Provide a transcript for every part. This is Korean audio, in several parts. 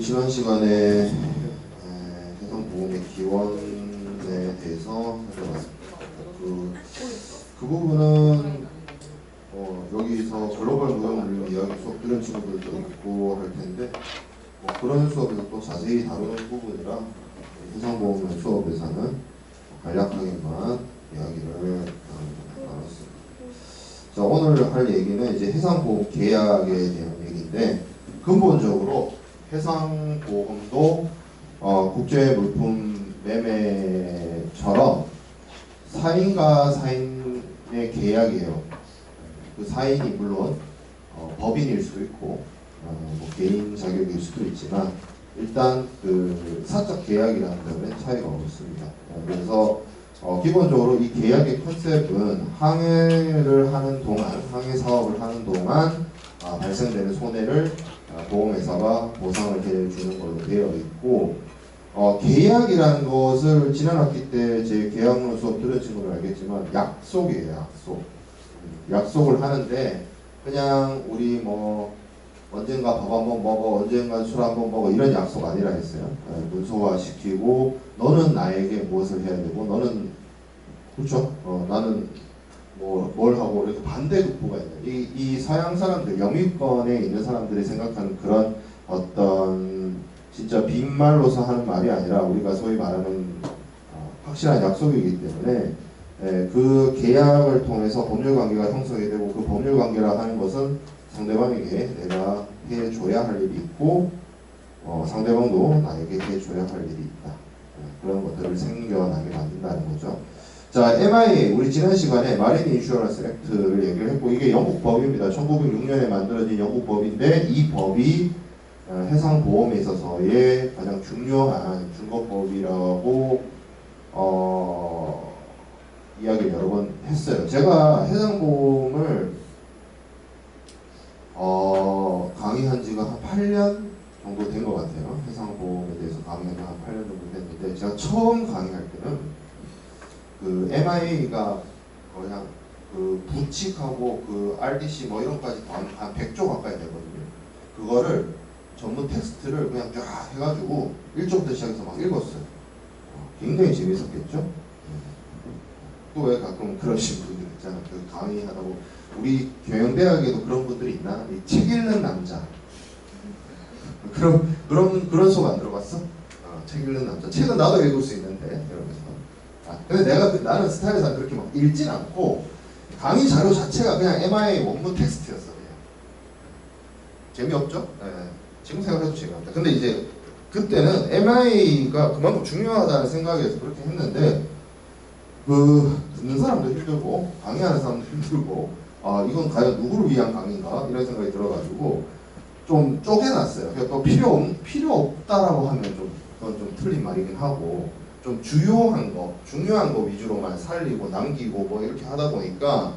지난 시간에 해상보험의 기원에 대해서 살펴봤습니다. 그 부분은 여기서 글로벌 무역물류 이야기 수업 들은 친구들도 있고 할 텐데 그런 수업에서 또 자세히 다루는 부분이라 해상보험 수업에서는 간략하게만 이야기를 나눴습니다. 자, 오늘 할 얘기는 이제 해상보험 계약에 대한 얘기인데, 근본적으로 해상보험도 국제물품 매매처럼 사인과 사인의 계약이에요. 그 사인이 물론 법인일 수도 있고 뭐 개인 자격일 수도 있지만 일단 그 사적 계약이라는 점에 차이가 없습니다. 그래서 기본적으로 이 계약의 컨셉은 항해를 하는 동안, 항해 사업을 하는 동안 발생되는 손해를 보험회사가 보상을 해주는 걸로 되어 있고, 계약이라는 것을 지난 학기 때 제 계약론 수업 들은 친구는 알겠지만 약속이에요. 약속을 하는데 그냥 우리 뭐 언젠가 밥 한번 먹어, 언젠가 술 한번 먹어 이런 약속 아니라 했어요. 문서화 시키고 너는 나에게 무엇을 해야 되고 너는 그렇죠. 나는 뭘 하고 이렇게 반대급부가 있는 이 서양 사람들, 영미권에 있는 사람들이 생각하는 그런 어떤 진짜 빈말로서 하는 말이 아니라 우리가 소위 말하는 확실한 약속이기 때문에 그 계약을 통해서 법률관계가 형성이 되고, 그 법률관계라 하는 것은 상대방에게 내가 해줘야 할 일이 있고 상대방도 나에게 해줘야 할 일이 있다. 그런 것들을 생겨나게 만든다는 거죠. 자, MIA, 우리 지난 시간에 마린 인슈어런스 액트를 얘기를 했고, 이게 영국 법입니다. 1906년에 만들어진 영국 법인데, 이 법이 해상보험에 있어서의 가장 중요한 준거법이라고 이야기를 여러 번 했어요. 제가 해상보험을 강의한 지가 한 8년 정도 된 것 같아요. 해상보험에 대해서 강의한 지가 한 8년 정도 됐는데, 제가 처음 강의할 때는 그 MIA가 그냥 그 부칙하고 그 RDC 뭐 이런 것까지 한 100조 가까이 되거든요. 그거를 전문 텍스트를 그냥 쫙 해가지고 1조부터 시작해서 막 읽었어요. 굉장히 재밌었겠죠? 또 왜 가끔 그러신 분들 있잖아요. 그 강의하다고, 우리 경영대학에도 그런 분들이 있나? 이 책 읽는 남자. 그런 수업 안 들어봤어? 책 읽는 남자. 책은 나도 읽을 수 있는데 이러면서. 근데 나는 스타일상 그렇게 막 읽진 않고 강의 자료 자체가 그냥 MIA 원문 텍스트였어. 그냥. 재미없죠? 네. 지금 생각해도 재미없다. 근데 이제 그때는 MIA가 그만큼 중요하다는 생각에서 그렇게 했는데, 그 듣는 사람도 힘들고 강의하는 사람도 힘들고 이건 과연 누구를 위한 강의인가 이런 생각이 들어가지고 좀 쪼개놨어요. 그러니까 또 필요 없다라고 하면 그건 좀 틀린 말이긴 하고, 좀 중요한 거 위주로만 살리고 남기고 뭐 이렇게 하다 보니까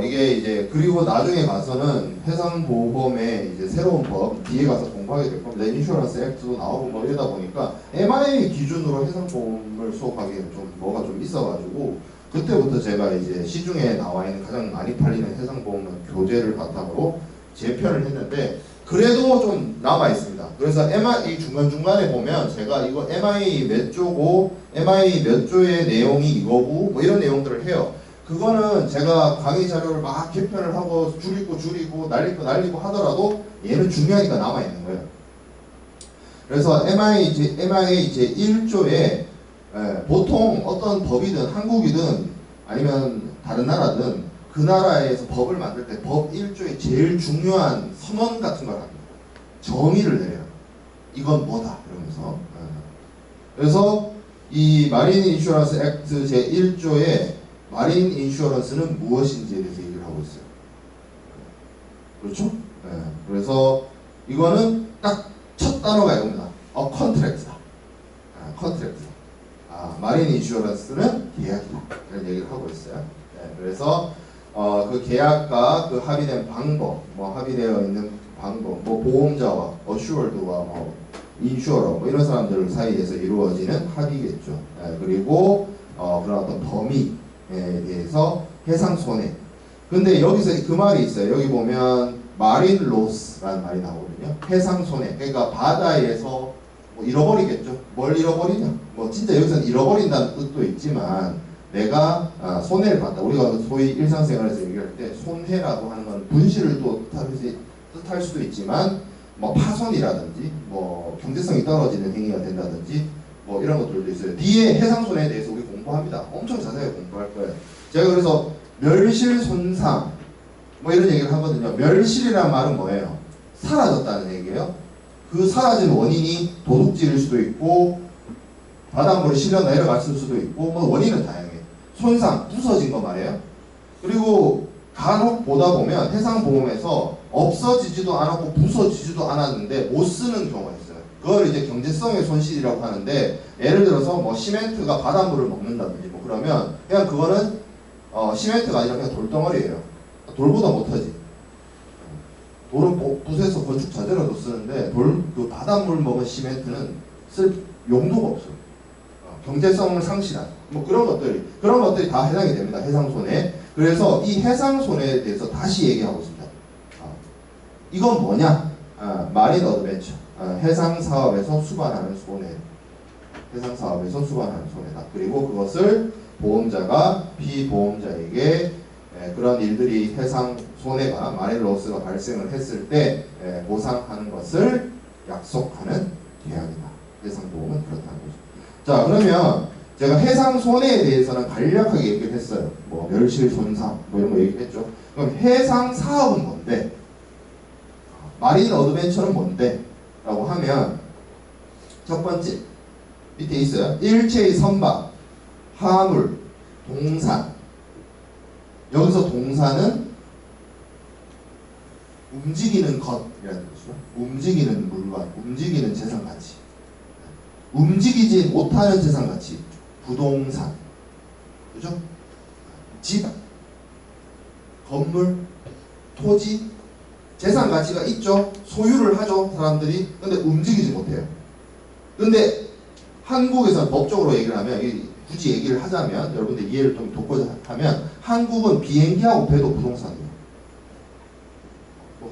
이게 이제, 그리고 나중에 가서는 해상보험의 이제 새로운 법 뒤에 가서 공부하게 될 겁니다. 인슈어런스 액트도 나오고 뭐 이러다 보니까 MIA 기준으로 해상보험을 수업하기에는 좀 뭐가 좀 있어가지고, 그때부터 제가 이제 시중에 나와 있는 가장 많이 팔리는 해상보험 교재를 바탕으로 재편을 했는데, 그래도 좀 남아 있습니다. 그래서 MIA 중간중간에 보면 제가 이거 MIA 몇 조고 MIA 몇 조의 내용이 이거고 뭐 이런 내용들을 해요. 그거는 제가 강의 자료를 막 개편을 하고 줄이고 날리고 하더라도 얘는 중요하니까 남아있는 거예요. 그래서 MIA 이제 1조에 보통 어떤 법이든 한국이든 아니면 다른 나라든 그 나라에서 법을 만들 때 법 1조에 제일 중요한 선언 같은 걸 합니다. 정의를 내려요. 이건 뭐다 이러면서. 그래서 이 마린 인슈어런스 액트 제 1조에 마린 인슈어런스는 무엇인지에 대해서 얘기를 하고 있어요. 그렇죠? 네. 그래서 이거는 딱 첫 단어가 이겁니다. 컨트랙트다. 컨트랙트. 마린 인슈어런스는 계약이다. 이런 얘기를 하고 있어요. 네. 그래서 그 계약과 그 합의된 방법, 뭐 합의되어 있는 방법, 뭐 보험자와 어슈어드와 뭐 인슈어러 뭐 이런 사람들 사이에서 이루어지는 합의겠죠. 네. 그리고 그런 어떤 범위 에 대해서 해상 손해. 근데 여기서 그 말이 있어요. 여기 보면 마린 로스라는 말이 나오거든요. 해상 손해. 그러니까 바다에서 뭐 잃어버리겠죠. 뭘 잃어버리냐? 뭐 진짜 여기서는 잃어버린다는 뜻도 있지만 내가 손해를 봤다. 우리가 소위 일상생활에서 얘기할 때 손해라고 하는 건 분실을 또 뜻할 수도 있지만 뭐 파손이라든지 뭐 경제성이 떨어지는 행위가 된다든지 뭐 이런 것들도 있어요. 뒤에 해상 손해에 대해서 우리 공부합니다. 엄청 자세하게 공부할 거예요. 제가 그래서 멸실 손상 뭐 이런 얘기를 하거든요. 멸실이라는 말은 뭐예요? 사라졌다는 얘기예요. 그 사라진 원인이 도둑질일 수도 있고 바닷물에 실려 내려갔을 수도 있고 뭐 원인은 다양해요. 손상, 부서진 거 말이에요. 그리고 간혹 보다 보면 해상보험에서 없어지지도 않았고 부서지지도 않았는데 못 쓰는 경우가 있어요. 그걸 이제 경제성의 손실이라고 하는데 예를 들어서 뭐 시멘트가 바닷물을 먹는다든지 뭐 그러면 그냥 그거는 시멘트가 아니라 그냥 돌덩어리예요. 돌보다 못하지. 돌은 붓에서 건축 자재로도 쓰는데 그 바닷물 먹은 시멘트는 쓸 용도가 없어요. 경제성을 상실한 뭐 그런 것들이 다 해당이 됩니다. 해상손해. 그래서 이 해상손해에 대해서 다시 얘기하고 있습니다. 이건 뭐냐? 마린 어드벤처. 해상사업에서 수반하는 손해. 해상사업에서 수반하는 손해다. 그리고 그것을 보험자가 피보험자에게 그런 일들이 해상 손해가 마린 로스가 발생을 했을 때 보상하는 것을 약속하는 계약이다. 해상보험은 그렇다는 거죠. 자, 그러면 제가 해상 손해에 대해서는 간략하게 얘기를 했어요. 뭐 멸실 손상 뭐 이런 거 얘기했죠. 그럼 해상 사업은 뭔데? 마린 어드벤처는 뭔데? 라고 하면 첫 번째 밑에 있어요. 일체의 선박, 화물, 동산. 여기서 동산은 움직이는 것이라는 것이죠. 움직이는 물건, 움직이는 재산 가치. 움직이지 못하는 재산 가치. 부동산. 그죠? 집, 건물, 토지, 재산 가치가 있죠. 소유를 하죠. 사람들이. 근데 움직이지 못해요. 근데 한국에서는 법적으로 얘기를 하면 굳이 얘기를 하자면 여러분들 이해를 좀 돕고자 하면 한국은 비행기하고 배도 부동산이에요.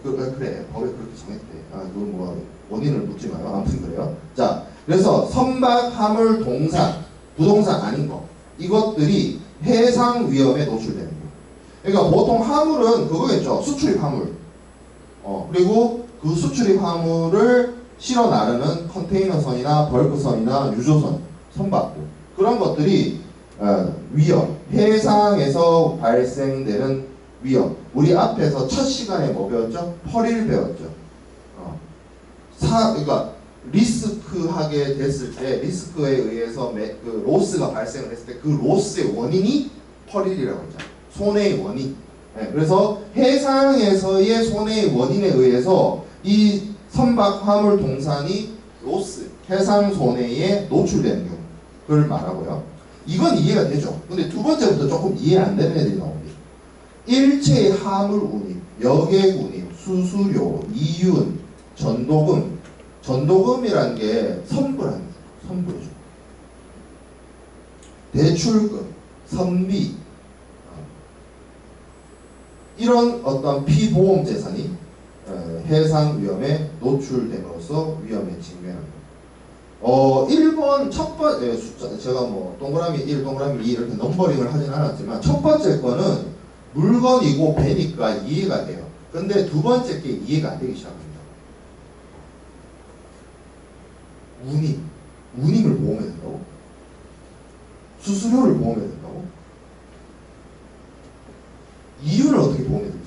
그래 법에 그렇게 정했대. 그건 뭐 원인을 묻지 마요. 아무튼 그래요. 자, 그래서 선박, 화물, 동산, 부동산 아닌 거 이것들이 해상 위험에 노출되는 거예요. 그러니까 보통 화물은 그거겠죠. 수출입 화물. 그리고 그 수출입 화물을 실어 나르는 컨테이너선이나 벌크선이나 유조선, 선박들 그런 것들이 위험, 해상에서 발생되는 위험. 우리 앞에서 첫 시간에 뭐 배웠죠? 퍼릴 배웠죠. 그러니까 리스크하게 됐을 때 리스크에 의해서 그 로스가 발생을 했을 때 그 로스의 원인이 퍼릴이라고 하죠. 손해의 원인. 그래서 해상에서의 손해의 원인에 의해서 이 선박, 화물, 동산이 로스, 해상 손해에 노출되는 경우 그걸 말하고요. 이건 이해가 되죠. 근데 두 번째부터 조금 이해 안 되는 애들이 나옵니다. 일체의 화물 운임, 여객 운임, 수수료, 이윤, 전도금. 전도금이라는 게 선불하는 거죠. 선불이죠. 대출금, 선비 이런 어떤 피보험 재산이 해상 위험에 노출됨으로써 위험에 직면합니다. 1번 첫 번째 숫자 제가 뭐 동그라미 1, 동그라미 2 이렇게 넘버링을 하진 않았지만 첫 번째 거는 물건이고 배니까 이해가 돼요. 근데 두 번째 게 이해가 안 되기 시작합니다. 운임을 보험해야 된다고? 수수료를 보험해야 된다고? 이윤을 어떻게 보험해야 되지?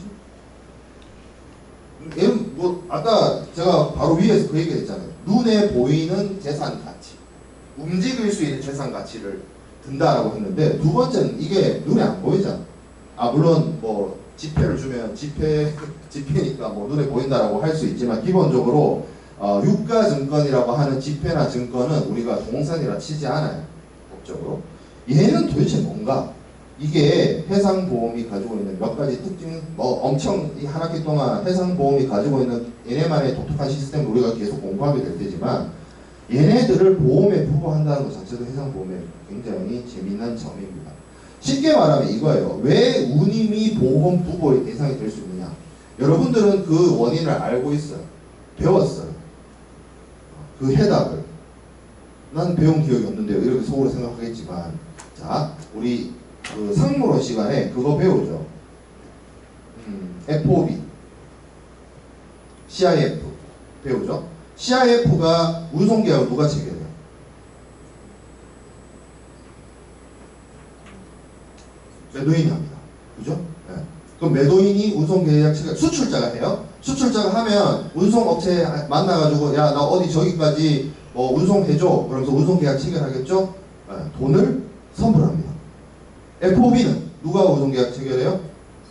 얘는 뭐 아까 제가 바로 위에서 그 얘기 했잖아요. 눈에 보이는 재산 가치, 움직일 수 있는 재산 가치를 든다라고 했는데 두 번째는 이게 눈에 안 보이잖아. 물론 뭐 지폐를 주면 지폐니까 뭐 눈에 보인다라고 할 수 있지만 기본적으로 유가증권이라고 하는 지폐나 증권은 우리가 동산이라 치지 않아요. 법적으로. 얘는 도대체 뭔가? 이게 해상보험이 가지고 있는 몇 가지 특징, 뭐 엄청 이 한 학기 동안 해상보험이 가지고 있는 얘네만의 독특한 시스템을 우리가 계속 공부하게 될 테지만 얘네들을 보험에 부과한다는 것 자체도 해상보험의 굉장히 재미난 점입니다. 쉽게 말하면 이거예요. 왜 운임이 보험 부과의 대상이 될 수 있느냐? 여러분들은 그 원인을 알고 있어요. 배웠어요. 그 해답을. 난 배운 기억이 없는데요. 이렇게 속으로 생각하겠지만, 자, 우리 그 상물어 시간에 그거 배우죠. FOB, CIF 배우죠. CIF가 운송계약을 누가 체결해요? 매도인이 합니다. 그죠? 네. 그럼 매도인이 운송계약 체결, 수출자가 해요. 수출자가 하면 운송업체 만나가지고 야, 나 어디 저기까지 뭐 운송해줘. 그러면서 운송계약 체결하겠죠? 네. 돈을 선불합니다. FOB는 누가 운송계약 체결해요?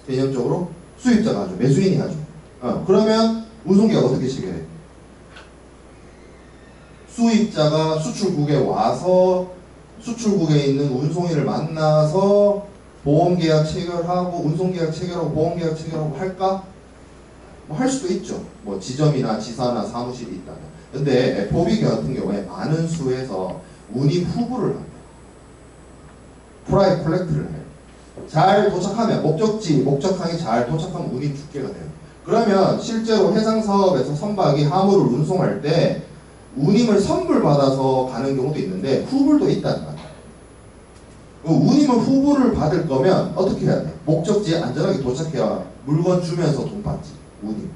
개념적으로 수입자가 하죠. 매수인이 하죠. 그러면 운송계약 어떻게 체결해? 수입자가 수출국에 와서 수출국에 있는 운송인을 만나서 보험계약 체결하고 운송계약 체결하고 보험계약 체결하고 할까? 뭐 할 수도 있죠. 뭐 지점이나 지사나 사무실이 있다면. 근데 FOB 같은 경우에 많은 수에서 운임 후보를 합니다. 프라이 콜렉트를 해요. 잘 도착하면 목적항에 잘 도착하면 운임 주계가 돼요. 그러면 실제로 해상사업에서 선박이 화물을 운송할 때 운임을 선불받아서 가는 경우도 있는데 후불도 있다는 거예요. 운임을 후불을 받을 거면 어떻게 해야 돼? 목적지에 안전하게 도착해야 물건 주면서 돈 받지. 운임.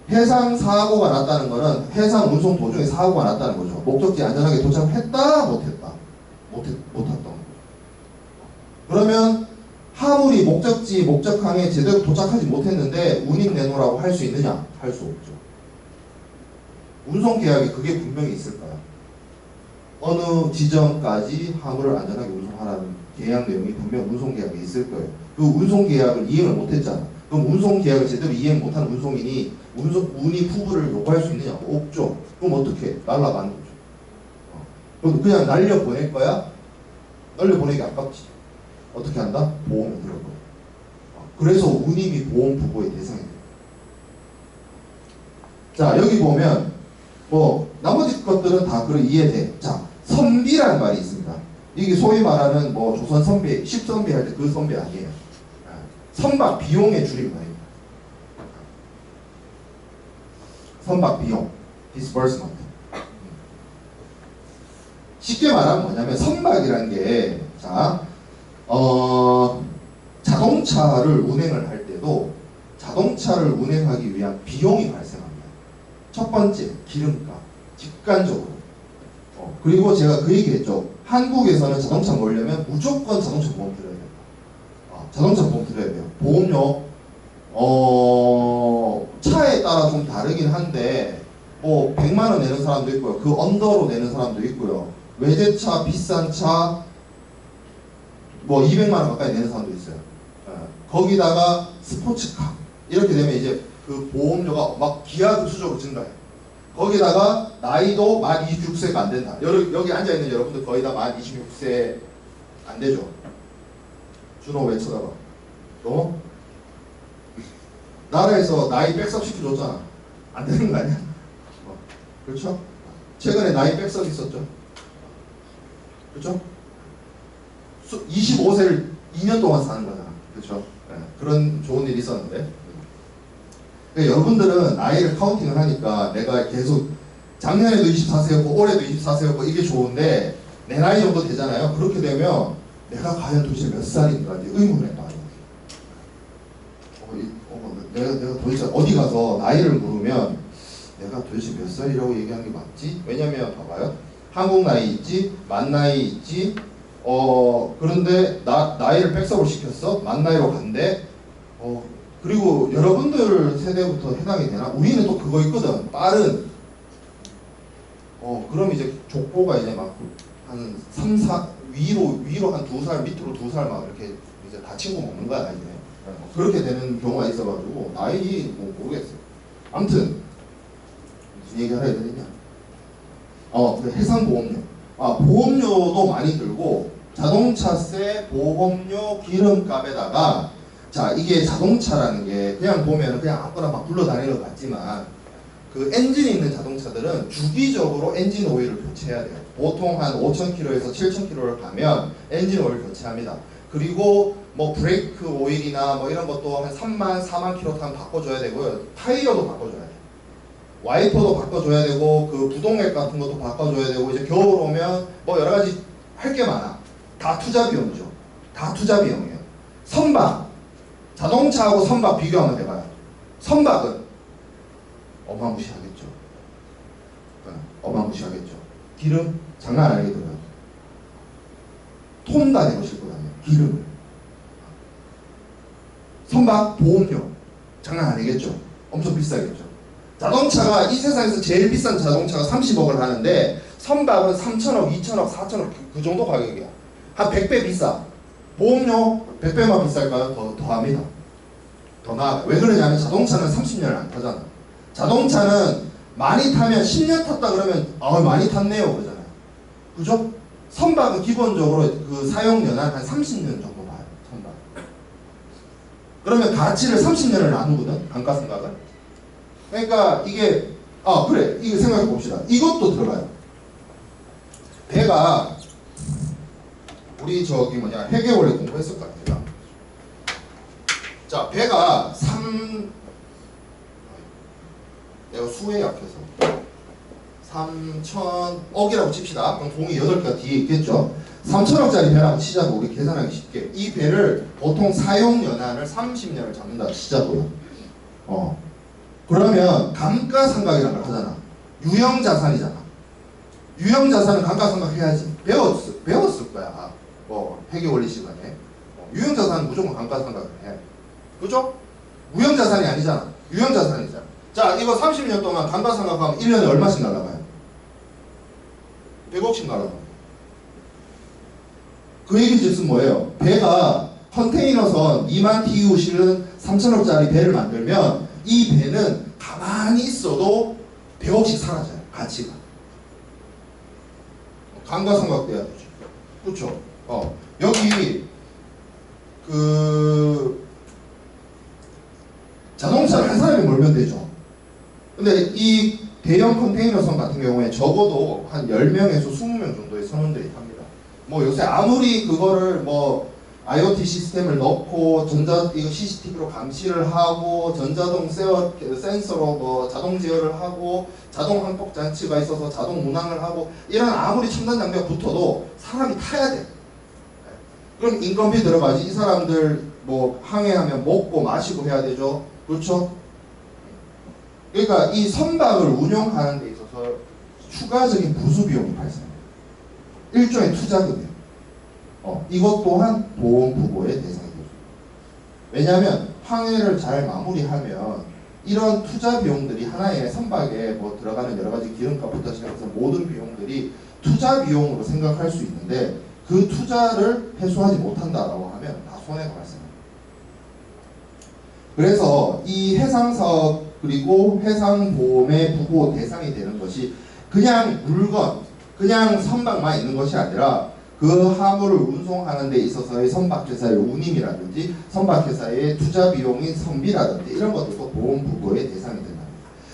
해상 사고가 났다는 거는 해상 운송 도중에 사고가 났다는 거죠. 목적지에 안전하게 도착했다? 못했다? 못했던 거죠. 그러면 화물이 목적항에 제대로 도착하지 못했는데 운임 내놓으라고 할 수 있느냐? 할 수 없죠. 운송계약에 그게 분명히 있을까요? 어느 지점까지 화물을 안전하게 운송하라는 계약 내용이 분명 운송계약에 있을 거예요. 그 운송계약을 이행을 못했잖아. 그럼 운송계약을 제대로 이행 못하는 운송인이 운임 후보를 요구할 수 있느냐? 없죠. 그럼 어떻게 해? 날라가는 거죠. 그럼 그냥 날려보낼 거야? 날려보내기 아깝지. 어떻게 한다? 보험을 들어가. 그래서 운임이 보험 부과의 대상이 돼요. 자, 여기 보면 뭐 나머지 것들은 다 그런 이해돼. 자, 선비라는 말이 있습니다. 이게 소위 말하는 뭐 조선 선비, 십선비 할 때 그 선비 아니에요. 선박 비용의 줄임말입니다. 선박 비용, disbursement. 쉽게 말하면 뭐냐면 선박이라는 게 자, 자동차를 운행을 할 때도 자동차를 운행하기 위한 비용이 발생합니다. 첫 번째, 기름값, 직관적으로. 그리고 제가 그 얘기했죠. 한국에서는 자동차 몰려면 무조건 자동차 보험 들어야 된다. 자동차 보험 들어야 돼요. 보험료, 차에 따라 좀 다르긴 한데, 뭐 100만 원 내는 사람도 있고요. 그 언더로 내는 사람도 있고요. 외제차, 비싼 차, 뭐 200만 원 가까이 내는 사람도 있어요. 거기다가 스포츠카 이렇게 되면 이제 그 보험료가 막 기하급수적으로 증가해요. 거기다가 나이도 만 26세가 안 된다. 여기 앉아있는 여러분들 거의 다 만 26세 안 되죠? 준호 왜 쳐다봐? 너? 나라에서 나이 백섭 시켜줬잖아. 안 되는 거 아니야? 그렇죠? 최근에 나이 백섭 있었죠? 그렇죠? 25세를 2년 동안 사는 거잖아. 그렇죠? 네, 그런 좋은 일이 있었는데. 그러니까 여러분들은 나이를 카운팅을 하니까 내가 계속 작년에도 24세였고 올해도 24세였고 이게 좋은데 내 나이 정도 되잖아요. 그렇게 되면 내가 과연 도대체 몇 살인가 의문에 빠져. 내가 도대체 어디 가서 나이를 물으면 내가 도대체 몇 살이라고 얘기하는 게 맞지? 왜냐면 봐봐요. 한국 나이 있지, 만 나이 있지. 그런데 나이를 백섭을 시켰어. 만 나이로 간대. 그리고 여러분들 세대부터 해당이 되나? 우리는 또 그거 있거든. 빠른. 그럼 이제 족보가 이제 막 한 3, 4 위로 한 2살, 밑으로 2살 막 이렇게 이제 다 친구 먹는 거야 이제. 그렇게 되는 경우가 있어가지고 나이 뭐 모르겠어요. 아무튼 무슨 얘기 하려 되느냐? 그 해상보험료. 보험료도 많이 들고 자동차세, 보험료, 기름값에다가 자 이게 자동차라는 게 그냥 보면 그냥 아무거나 막 굴러다니는 것 같지만 그 엔진이 있는 자동차들은 주기적으로 엔진 오일을 교체해야 돼요. 보통 한 5,000km에서 7,000km를 가면 엔진 오일 교체합니다. 그리고 뭐 브레이크 오일이나 뭐 이런 것도 한 3만, 4만 킬로 타면 바꿔줘야 되고요. 타이어도 바꿔줘야 돼요. 와이퍼도 바꿔줘야 되고 그 구동액 같은 것도 바꿔줘야 되고 이제 겨울 오면 뭐 여러 가지 할 게 많아. 다 투자 비용이죠. 다 투자 비용이에요. 선박, 자동차하고 선박 비교 한번 해봐요. 선박은 어마무시하겠죠. 어마무시하겠죠. 기름 장난 아니게 들어요. 톤 단위로 싣고 다녀요. 기름을. 선박 보험료 장난 아니겠죠. 엄청 비싸겠죠. 자동차가 이 세상에서 제일 비싼 자동차가 30억을 하는데 선박은 3천억, 2천억, 4천억 그 정도 가격이야. 한 100배 비싸. 보험료 100배만 비쌀까요? 더 합니다. 더 나아가요. 왜 그러냐면 자동차는 30년을 안 타잖아. 자동차는 많이 타면 10년 탔다 그러면 많이 탔네요 그러잖아요. 그죠? 선박은 기본적으로 그 사용연한 한 30년 정도 봐요. 선박. 그러면 가치를 30년을 나누거든. 감가상각은. 그러니까 이게 그래 이거 생각해 봅시다. 이것도 들어가요. 배가 우리 저기 뭐냐 회계원래 공부했을 거 아니에요. 자 배가 내가 수에 약해서 3천억이라고 칩시다. 그럼 공이 8개가 뒤에 있겠죠. 3천억짜리 배라고 치자고 우리 계산하기 쉽게. 이 배를 보통 사용연한을 30년을 잡는다 치자고요. 그러면 감가상각이라는 걸 하잖아. 유형자산이잖아. 유형자산은 감가상각 해야지. 배웠을 거야. 뭐 회계원리 시간에. 유형자산은 무조건 감가상각을 해. 그죠? 무형자산이 아니잖아. 유형자산이잖아. 자, 이거 30년 동안 감가상각하면 1년에 얼마씩 날라가요? 100억씩 날라가요. 그 얘기 즉슨 뭐예요? 배가 컨테이너선 2만 TU 실은 3천억짜리 배를 만들면 이 배는 가만히 있어도 100억씩 사라져요. 가치가. 감가상각돼야 되죠. 그렇죠? 여기 그 자동차를 한 사람이 몰면 되죠. 근데 이 대형 컨테이너선 같은 경우에 적어도 한 10명에서 20명 정도의 선원들이 탑니다. 뭐 요새 아무리 그거를 뭐 IoT 시스템을 넣고 이거 CCTV로 감시를 하고 전자동 센서로 뭐 자동 제어를 하고 자동 항법 장치가 있어서 자동 문항을 하고 이런 아무리 첨단 장비가 붙어도 사람이 타야 돼. 그럼 인건비 들어가지. 이 사람들 뭐 항해하면 먹고 마시고 해야 되죠. 그렇죠? 그러니까 이 선박을 운용하는 데 있어서 추가적인 부수 비용이 발생해요. 일종의 투자금이에요. 이것 또한 보험 부고의 대상이 되죠. 왜냐하면 항해를 잘 마무리하면 이런 투자 비용들이 하나의 선박에 뭐 들어가는 여러 가지 기름값부터 시작해서 모든 비용들이 투자 비용으로 생각할 수 있는데 그 투자를 회수하지 못한다라고 하면 다 손해가 발생합니다. 그래서 이 해상사업 그리고 해상보험의 부고 대상이 되는 것이 그냥 물건, 그냥 선박만 있는 것이 아니라 그 화물을 운송하는 데 있어서의 선박회사의 운임이라든지 선박회사의 투자 비용인 선비라든지 이런 것들도 보험 부고의 대상이 된다.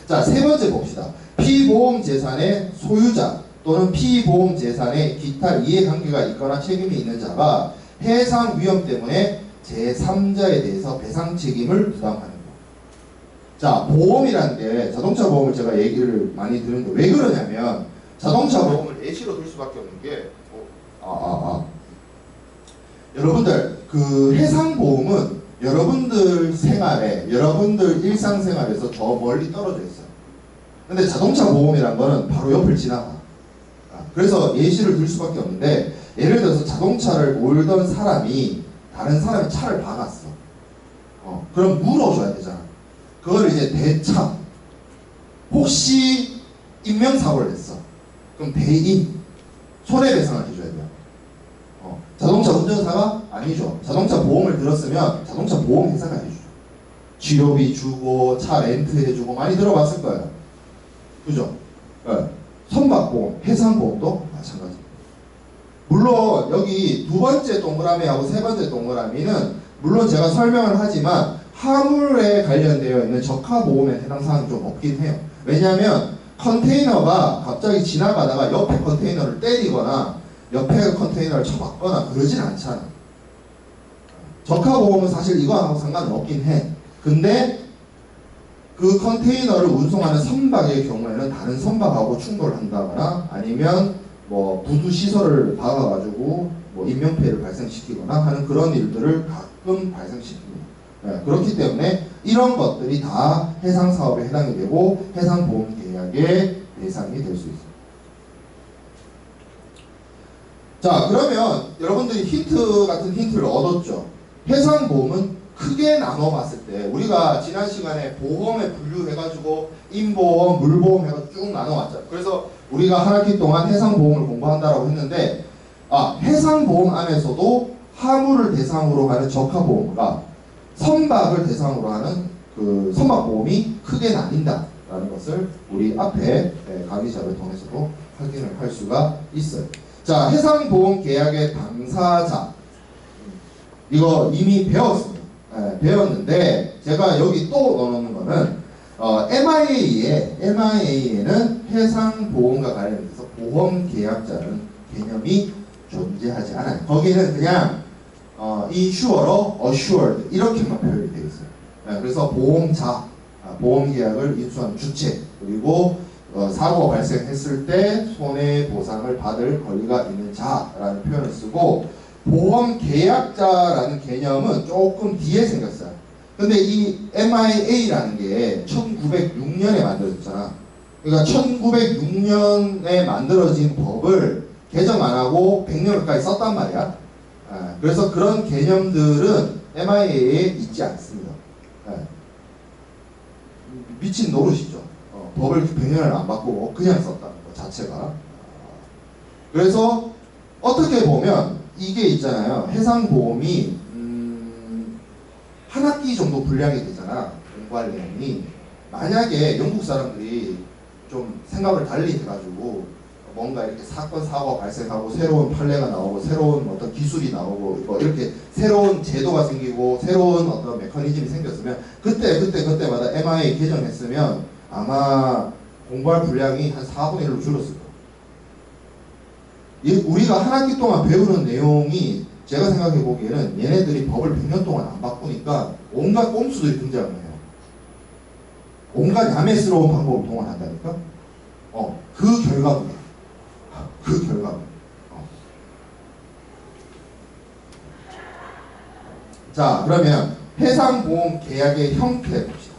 자, 세 번째 봅시다. 피보험 재산의 소유자 또는 피보험 재산에 기타 이해관계가 있거나 책임이 있는 자가 해상 위험 때문에 제3자에 대해서 배상 책임을 부담하는 것. 자, 보험이라는 게 자동차 보험을 제가 얘기를 많이 드는데 왜 그러냐면 자동차 보험을 예시로 들 수밖에 없는 게 여러분들 그 해상보험은 여러분들 생활에 여러분들 일상생활에서 저 멀리 떨어져 있어요. 근데 자동차 보험이란 거는 바로 옆을 지나가. 그래서 예시를 들 수밖에 없는데 예를 들어서 자동차를 몰던 사람이 다른 사람이 차를 박았어. 그럼 물어줘야 되잖아. 그걸 이제 대차. 혹시 인명사고를 냈어. 그럼 대인. 손해배상을 해줘야 돼요. 자동차 운전사가 아니죠. 자동차 보험을 들었으면 자동차 보험 회사가 해주죠. 치료비 주고 차 렌트 해주고 많이 들어봤을 거예요. 그죠? 네. 선박보험, 해상보험도 마찬가지입니다. 물론 여기 두 번째 동그라미하고 세 번째 동그라미는 물론 제가 설명을 하지만 화물에 관련되어 있는 적하보험에 해당 사항이 좀 없긴 해요. 왜냐하면 컨테이너가 갑자기 지나가다가 옆에 컨테이너를 때리거나 옆에 컨테이너를 쳐박거나 그러진 않잖아. 적합보험은 사실 이거하고 상관은 없긴 해. 근데 그 컨테이너를 운송하는 선박의 경우에는 다른 선박하고 충돌한다거나 아니면 뭐 부두 시설을 박아가지고 뭐 인명피해를 발생시키거나 하는 그런 일들을 가끔 발생시킵니다. 그렇기 때문에 이런 것들이 다 해상 사업에 해당이 되고 해상 보험 계약의 대상이 될 수 있습니다. 자, 그러면 여러분들이 힌트 같은 힌트를 얻었죠. 해상 보험은 크게 나눠 봤을 때 우리가 지난 시간에 보험에 분류해가지고 인보험, 물보험 해가지고 쭉 나눠왔잖아요. 그래서 우리가 한 학기 동안 해상보험을 공부한다라고 했는데 해상보험 안에서도 화물을 대상으로 하는 적합보험과 선박을 대상으로 하는 그 선박보험이 크게 나뉜다라는 것을 우리 앞에 강의자를 통해서도 확인을 할 수가 있어요. 자, 해상보험 계약의 당사자 이거 이미 배웠습니다. 배웠는데 제가 여기 또 넣어놓는 거는 MIA에는 해상보험과 관련해서 보험계약자는 개념이 존재하지 않아요. 거기는 그냥 insurer, assured 이렇게만 표현이 되어 있어요. 그래서 보험자, 보험계약을 인수한 주체, 그리고 사고가 발생했을 때 손해보상을 받을 권리가 있는 자라는 표현을 쓰고 보험계약자라는 개념은 조금 뒤에 생겼어요. 근데 이 MIA라는 게 1906년에 만들어졌잖아. 그러니까 1906년에 만들어진 법을 개정 안 하고 100년 가까이 썼단 말이야. 그래서 그런 개념들은 MIA에 있지 않습니다. 미친 노릇이죠. 법을 100년을 안 바꾸고 그냥 썼다는 것 자체가. 그래서 어떻게 보면 이게 있잖아요. 해상보험이 한 학기 정도 분량이 되잖아. 공부할 내용이. 만약에 영국 사람들이 좀 생각을 달리 해가지고 뭔가 이렇게 사건 사고가 발생하고 새로운 판례가 나오고 새로운 어떤 기술이 나오고 뭐 이렇게 새로운 제도가 생기고 새로운 어떤 메커니즘이 생겼으면 그때마다 MIA 개정했으면 아마 공부할 분량이 한 4분의 1로 줄었을 거예요. 우리가 한 학기 동안 배우는 내용이 제가 생각해 보기에는 얘네들이 법을 100년 동안 안 바꾸니까 온갖 꼼수들이 등장을 해요. 온갖 야매스러운 방법을 동원한다니까? 그 결과물이야. 그 결과물. 자, 그러면 해상보험 계약의 형태 봅시다.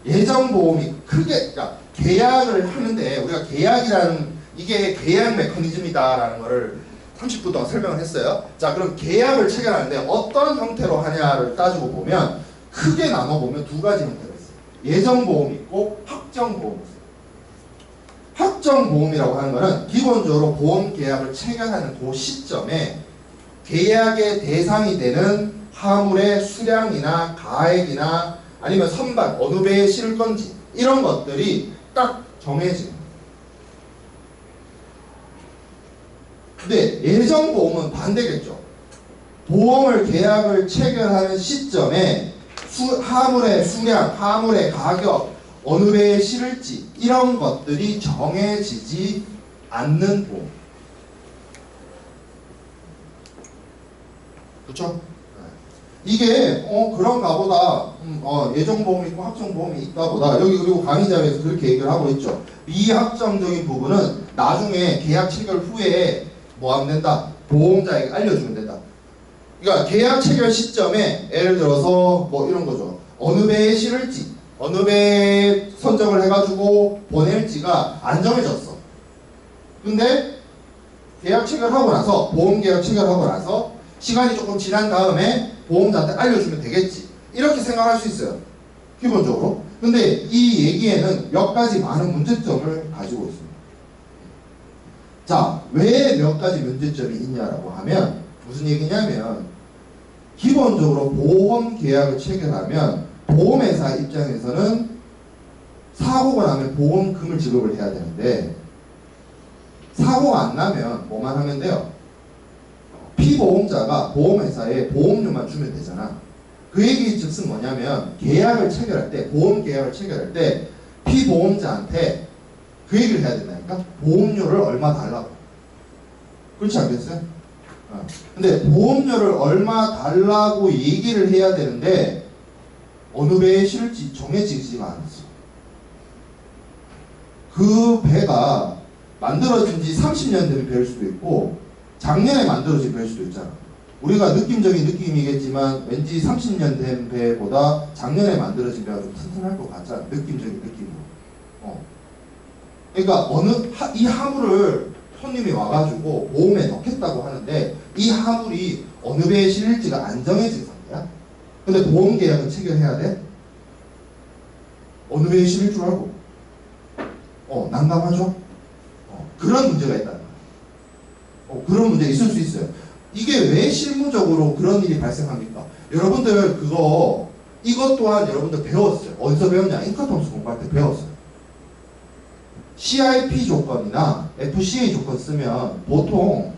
예정보험이 크게, 그러니까 계약을 하는데 우리가 계약이라는 이게 계약 메커니즘이다라는 거를 30분 동안 설명을 했어요. 자, 그럼 계약을 체결하는데 어떤 형태로 하냐를 따지고 보면 크게 나눠보면 두 가지 형태가 있어요. 예정보험이 있고 확정보험이 있어요. 확정보험이라고 하는 거는 기본적으로 보험계약을 체결하는 그 시점에 계약의 대상이 되는 화물의 수량이나 가액이나 아니면 선박 어느 배에 실을 건지 이런 것들이 딱 정해집니다. 근데 예정보험은 반대겠죠. 보험을 계약을 체결하는 시점에 화물의 수량, 화물의 가격, 어느 배에 실을지 이런 것들이 정해지지 않는 보험. 그렇죠? 이게 그런가 보다. 예정보험이 있고 확정보험이 있다 보다. 여기 그리고 강의자에서 그렇게 얘기를 하고 있죠. 미확정적인 부분은 나중에 계약 체결 후에 뭐 하면 된다? 보험자에게 알려주면 된다. 그러니까 계약 체결 시점에 예를 들어서 뭐 이런 거죠. 어느 배에 실을지, 어느 배에 선정을 해가지고 보낼지가 안 정해졌어. 근데 계약 체결하고 나서, 보험 계약 체결하고 나서 시간이 조금 지난 다음에 보험자한테 알려주면 되겠지. 이렇게 생각할 수 있어요. 기본적으로. 근데 이 얘기에는 몇 가지 많은 문제점을 가지고 있습니다. 자, 왜 몇 가지 문제점이 있냐라고 하면 무슨 얘기냐면 기본적으로 보험 계약을 체결하면 보험회사 입장에서는 사고가 나면 보험금을 지급을 해야 되는데 사고가 안 나면 뭐만 하면 돼요? 피보험자가 보험회사에 보험료만 주면 되잖아. 그 얘기 즉슨 뭐냐면 계약을 체결할 때, 보험 계약을 체결할 때 피보험자한테 그 얘기를 해야 된다니까? 보험료를 얼마 달라고. 그렇지 않겠어요? 근데 보험료를 얼마 달라고 얘기를 해야 되는데 어느 배에 실을지 정해지지가 않았어. 그 배가 만들어진 지 30년 된 배일 수도 있고 작년에 만들어진 배일 수도 있잖아. 우리가 느낌적인 느낌이겠지만 왠지 30년 된 배보다 작년에 만들어진 배가 좀 튼튼할 것 같잖아. 느낌적인 느낌으로. 그러니까 이 화물을 손님이 와가지고 보험에 넣겠다고 하는데 이 화물이 어느 배에 실릴지가 안 정해진 상태야. 근데 보험 계약은 체결해야 돼? 어느 배에 실릴 줄 알고? 난감하죠? 그런 문제가 있다는 거야. 그런 문제가 있을 수 있어요. 이게 왜 실무적으로 그런 일이 발생합니까? 여러분들 이것 또한 여러분들 배웠어요. 어디서 배웠냐? 인카통수 공부할 때 배웠어요. CIP 조건이나 FCA 조건 쓰면 보통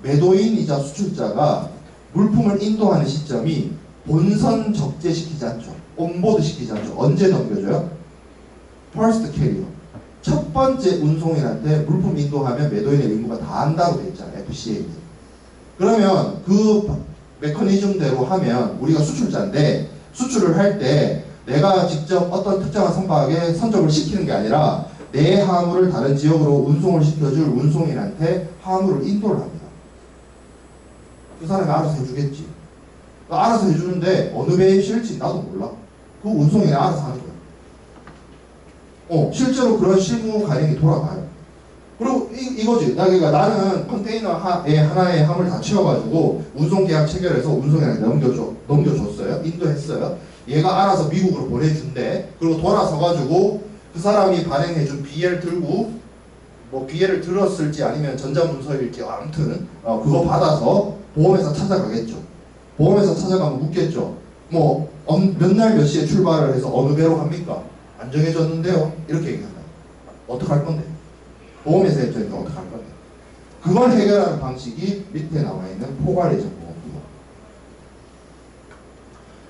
매도인이자 수출자가 물품을 인도하는 시점이 본선 적재시키지 않죠. 온보드 시키지 않죠. 언제 넘겨줘요? First carrier. 첫 번째 운송인한테 물품 인도하면 매도인의 의무가 다 한다고 돼 있잖아요. FCA. 그러면 그 메커니즘대로 하면 우리가 수출자인데 수출을 할 때 내가 직접 어떤 특정한 선박에 선적을 시키는 게 아니라 내 화물을 다른 지역으로 운송을 시켜줄 운송인한테 화물을 인도를 합니다. 그 사람이 알아서 해주겠지. 알아서 해주는데 어느 배에 실지 나도 몰라. 그 운송인이 알아서 하는 거야. 실제로 그런 실무 관행이 돌아가요. 그리고 이거지. 그러니까 나는 컨테이너에 하나에 화물 다 채워가지고 운송계약 체결해서 운송인한테 넘겨줬어요. 인도했어요. 얘가 알아서 미국으로 보내준대. 그리고 돌아서가지고 그 사람이 발행해준 BL 들고 뭐 BL을 들었을지 아니면 전자문서일지 아무튼 그거 받아서 보험회사 찾아가겠죠. 보험회사 찾아가면 묻겠죠. 뭐 몇 날 몇 시에 출발을 해서 어느 배로 갑니까? 안 정해졌는데요. 이렇게 얘기한다. 어떡할 건데? 보험회사 입장에서 어떡할 건데? 그걸 해결하는 방식이 밑에 나와 있는 포괄예정보험이에요.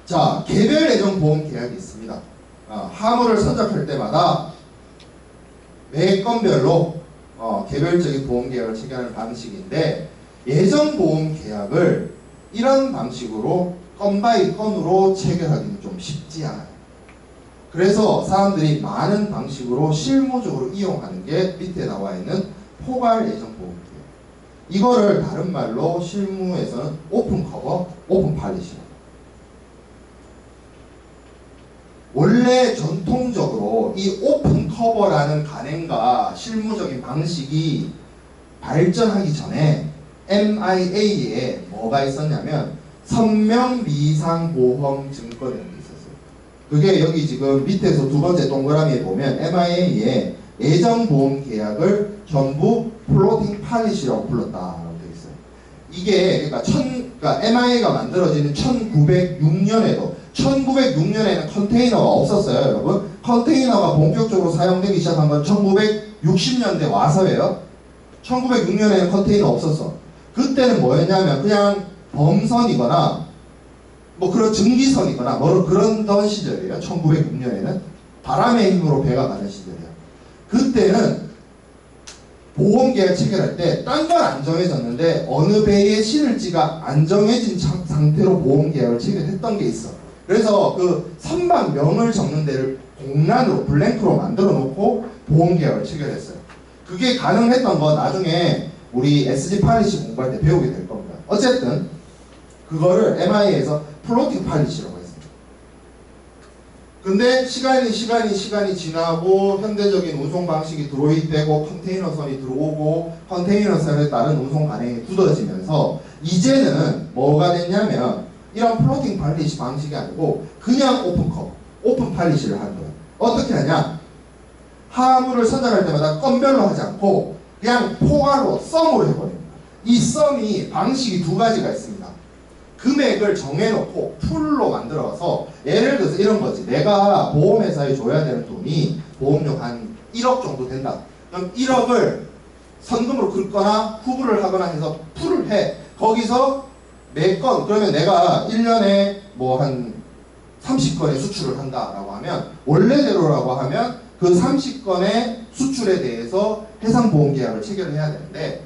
자, 개별 예정보험 계약이 있습니다. 화물을 선적할 때마다 매 건별로 개별적인 보험 계약을 체결하는 방식인데 예정보험 계약을 이런 방식으로 건 바이 건으로 체결하기는 좀 쉽지 않아요. 그래서 사람들이 많은 방식으로 실무적으로 이용하는 게 밑에 나와 있는 포괄 예정보험이에요. 이거를 다른 말로 실무에서는 오픈 커버, 오픈 팔릿이에요. 원래 전통적으로 이 오픈 커버라는 간행과 실무적인 방식이 발전하기 전에 MIA에 뭐가 있었냐면 선명미상보험 증권이라는 게 있었어요. 그게 여기 지금 밑에서 두 번째 동그라미에 보면 MIA에 예정보험 계약을 전부 플로팅 팔릿이라고 불렀다라고 되어 있어요. 이게 그러니까 MIA가 만들어지는 1906년에는 컨테이너가 없었어요, 여러분. 컨테이너가 본격적으로 사용되기 시작한 건 1960년대 와서예요. 1906년에는 컨테이너 없었어. 그때는 뭐였냐면 그냥 범선이거나 뭐 그런 증기선이거나 뭐 그런 시절이에요. 1906년에는 바람의 힘으로 배가 가는 시절이에요. 그때는 보험계약 체결할 때 딴 건 안 정해졌는데 어느 배에 실을지가 안 정해진 상태로 보험계약을 체결했던 게 있어. 그래서 그 선박명을 적는 데를 공란으로 블랭크로 만들어 놓고 보험계약을 체결했어요. 그게 가능했던 건 나중에 우리 SG 팔릿이 공부할 때 배우게 될 겁니다. 어쨌든 그거를 MIA에서 플로팅 팔릿이라고 했습니다. 근데 시간이 지나고 현대적인 운송 방식이 도입되고 컨테이너선이 들어오고 컨테이너선에 따른 운송 간행이 굳어지면서 이제는 뭐가 됐냐면 이런 플로팅 팔릿 방식이 아니고 그냥 오픈 팔릿을 하는 거예요. 어떻게 하냐? 화물을 선적할 때마다 건별로 하지 않고 그냥 포괄로 썸으로 해버립니다. 이 썸이 방식이 두 가지가 있습니다. 금액을 정해놓고 풀로 만들어서 예를 들어서 이런 거지. 내가 보험회사에 줘야 되는 돈이 보험료 한 1억 정도 된다. 그럼 1억을 선금으로 긁거나 후불을 하거나 해서 풀을 해. 거기서 매 건, 그러면 내가 1년에 뭐 한 30건의 수출을 한다라고 하면 원래대로라고 하면 그 30건의 수출에 대해서 해상보험계약을 체결을 해야 되는데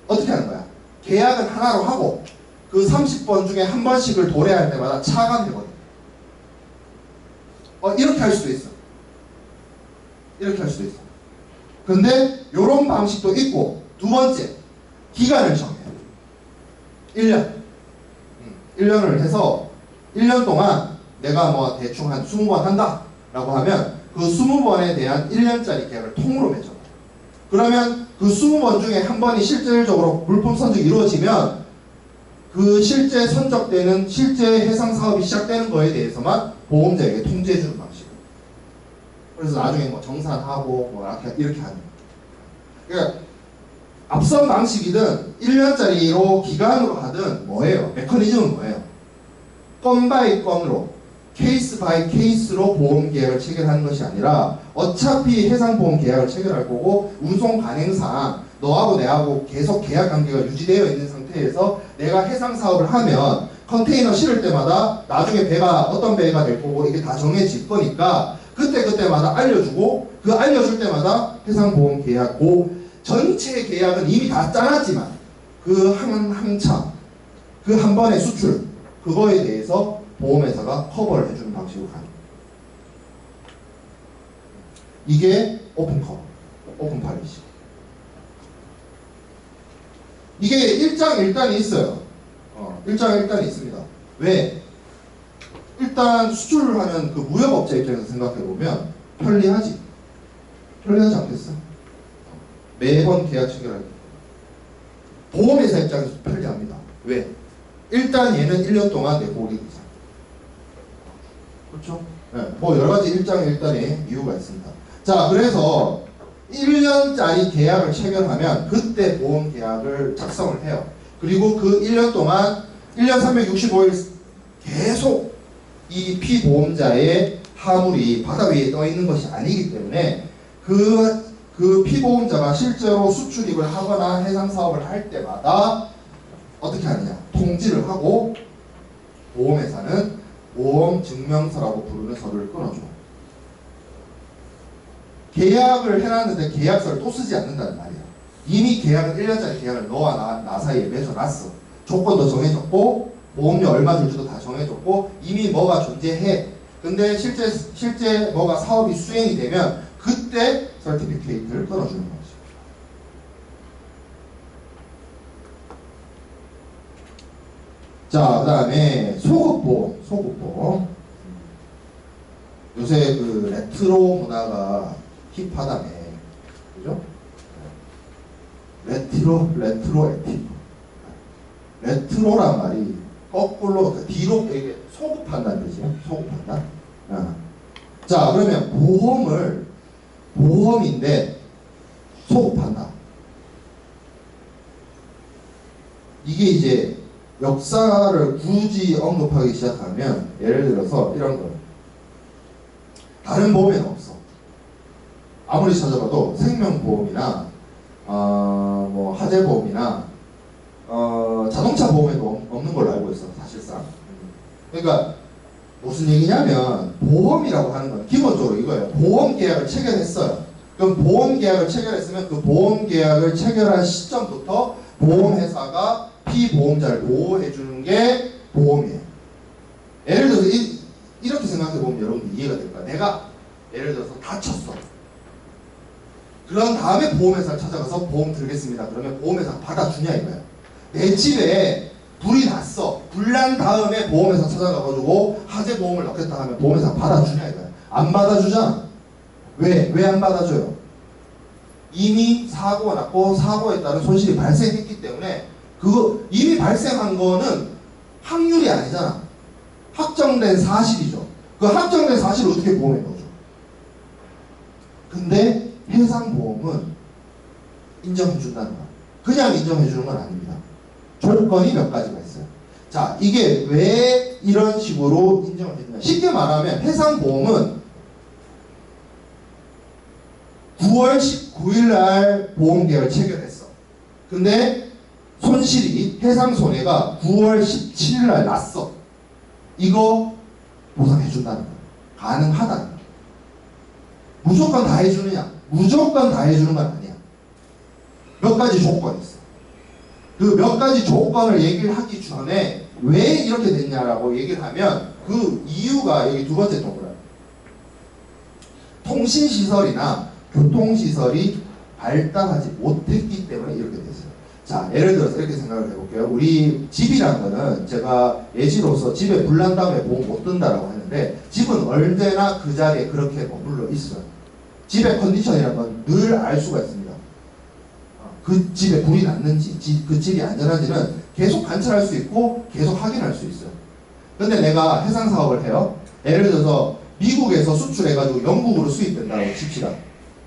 어떻게 하는 거야? 계약은 하나로 하고 그 30번 중에 한 번씩을 도래할 때마다 차감되거든. 이렇게 할 수도 있어. 이렇게 할 수도 있어. 근데 이런 방식도 있고, 두 번째, 기간을 정해요. 1년. 1년을 해서 1년 동안 내가 뭐 대충 한 20번 한다 라고 하면 그 20번에 대한 1년짜리 계약을 통으로 맺어. 그러면 그 20번 중에 한 번이 실질적으로 물품 선적이 이루어지면 그 실제 선적되는 실제 해상 사업이 시작되는 거에 대해서만 보험자에게 통지해주는 방식이에요. 그래서 나중에 뭐 정산하고 뭐 이렇게 하는 거예요. 그러니까 앞선 방식이든 1년짜리로 기간으로 하든 뭐예요? 메커니즘은 뭐예요? 건 바이 건으로 케이스 바이 케이스로 보험 계약을 체결하는 것이 아니라 어차피 해상보험 계약을 체결할 거고 운송 간행상 너하고 내하고 계속 계약 관계가 유지되어 있는 상태에서 내가 해상 사업을 하면 컨테이너 실을 때마다 나중에 배가 어떤 배가 될 거고 이게 다 정해질 거니까 그때마다 알려주고 그 알려줄 때마다 해상보험 계약 전체 계약은 이미 다 짜놨지만 그 한참 그 한 번의 수출 그거에 대해서 보험회사가 커버를 해주는 방식으로 가는 거예요. 이게 오픈 커버, 오픈 팔리시. 이게 일장일단이 있어요. 일장일단이 있습니다. 왜? 일단 수출을 하는 그 무역업자 입장에서 생각해보면 편리하지. 편리하지 않겠어? 매번 계약 체결할 때. 보험회사 입장에서 편리합니다. 왜? 일단 얘는 1년 동안 내 고객이잖아. 그렇죠? 네, 뭐 여러가지 일장일단의 이유가 있습니다. 자, 그래서 1년짜리 계약을 체결하면 그때 보험 계약을 작성을 해요. 그리고 그 1년 동안 1년 365일 계속 이 피보험자의 화물이 바다 위에 떠 있는 것이 아니기 때문에 그 피보험자가 실제로 수출입을 하거나 해상 사업을 할 때마다 어떻게 하느냐? 통지를 하고 보험회사는 보험 증명서라고 부르는 서류를 끊어줘. 계약을 해놨는데 계약서를 또 쓰지 않는다는 말이야. 이미 계약은 1년짜리 계약을 너와 나 사이에 맺어놨어. 조건도 정해졌고 보험료 얼마 줄지도 다 정해졌고 이미 뭐가 존재해. 근데 실제 뭐가 사업이 수행이 되면 그때 서티피케이트를 끊어주는 거지. 자, 그 다음에 소급보험. 요새 그 레트로 문화가 힙하다며. 그죠? 레트로 액티브. 레트로란 말이 거꾸로, 뒤로, 이게 소급한다는 뜻이에요. 소급한다. 자, 그러면 보험인데 소급한다. 이게 이제 역사를 굳이 언급하기 시작하면 예를 들어서 이런 거예요. 다른 보험에는 없어. 아무리 찾아봐도 생명보험이나 뭐 화재보험이나 자동차 보험에도 없는 걸로 알고 있어, 사실상. 그러니까 무슨 얘기냐면 보험이라고 하는 건 기본적으로 이거예요. 보험 계약을 체결했어요. 그럼 보험 계약을 체결했으면 그 보험 계약을 체결한 시점부터 보험회사가 피보험자를 보호해 주는 게 보험이에요. 예를 들어서 이렇게 생각해 보면 여러분들 이해가 될까요? 내가 예를 들어서 다쳤어. 그런 다음에 보험회사를 찾아가서 보험 들겠습니다. 그러면 보험회사가 받아주냐 이거야. 내 집에 불이 났어. 불난 다음에 보험회사 찾아가가지고 화재보험을 넣겠다 하면 보험회사가 받아주냐 이거야. 안 받아주잖아. 왜 안 받아줘요? 이미 사고가 났고 사고에 따른 손실이 발생했기 때문에 그거 이미 발생한 거는 확률이 아니잖아. 확정된 사실이죠. 그 확정된 사실을 어떻게 보험에 넣어줘? 근데 해상보험은 인정해준다는 거야. 그냥 인정해주는 건 아닙니다. 조건이 몇 가지가 있어요. 자, 이게 왜 이런 식으로 인정을 해주냐. 쉽게 말하면 해상보험은 9월 19일 날 보험계약을 체결했어. 근데 손실이 해상손해가 9월 17일 날 났어. 이거 보상해준다는 거야. 가능하다는 거야. 무조건 다 해주느냐? 무조건 다 해주는 건 아니야. 몇 가지 조건이 있어. 그 몇 가지 조건을 얘기를 하기 전에 왜 이렇게 됐냐라고 얘기를 하면 그 이유가 여기 두 번째 동그라미. 통신시설이나 교통시설이 발달하지 못했기 때문에 이렇게 됐어요. 자, 예를 들어서 이렇게 생각을 해볼게요. 우리 집이라는 거는 제가 예시로서 집에 불 난 다음에 보험 못 든다라고 하는데 집은 언제나 그 자리에 그렇게 머물러 있어요. 집의 컨디션이라는 건 늘 알 수가 있습니다. 그 집에 불이 났는지 그 집이 안전한지는 계속 관찰할 수 있고 계속 확인할 수 있어요. 근데 내가 해상 사업을 해요. 예를 들어서 미국에서 수출해가지고 영국으로 수입된다고 칩시다.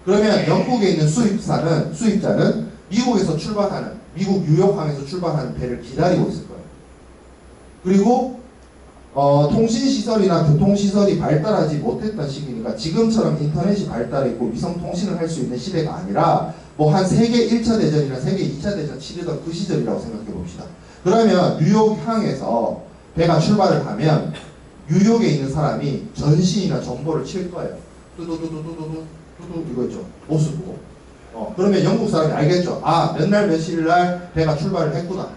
그러면 영국에 있는 수입자는 미국에서 출발하는, 미국 뉴욕항에서 출발하는 배를 기다리고 있을 거예요. 그리고 통신시설이나 교통시설이 발달하지 못했던 시기니까 지금처럼 인터넷이 발달했고 위성통신을 할 수 있는 시대가 아니라 뭐 한 세계 1차 대전이나 세계 2차 대전 치르던 그 시절이라고 생각해 봅시다. 그러면 뉴욕항에서 배가 출발을 하면 뉴욕에 있는 사람이 전신이나 정보를 칠 거예요. 뚜두두두두두두 이거 있죠. 모습 보고. 그러면 영국 사람이 알겠죠. 아, 몇 날 며칠 날 배가 출발을 했구나.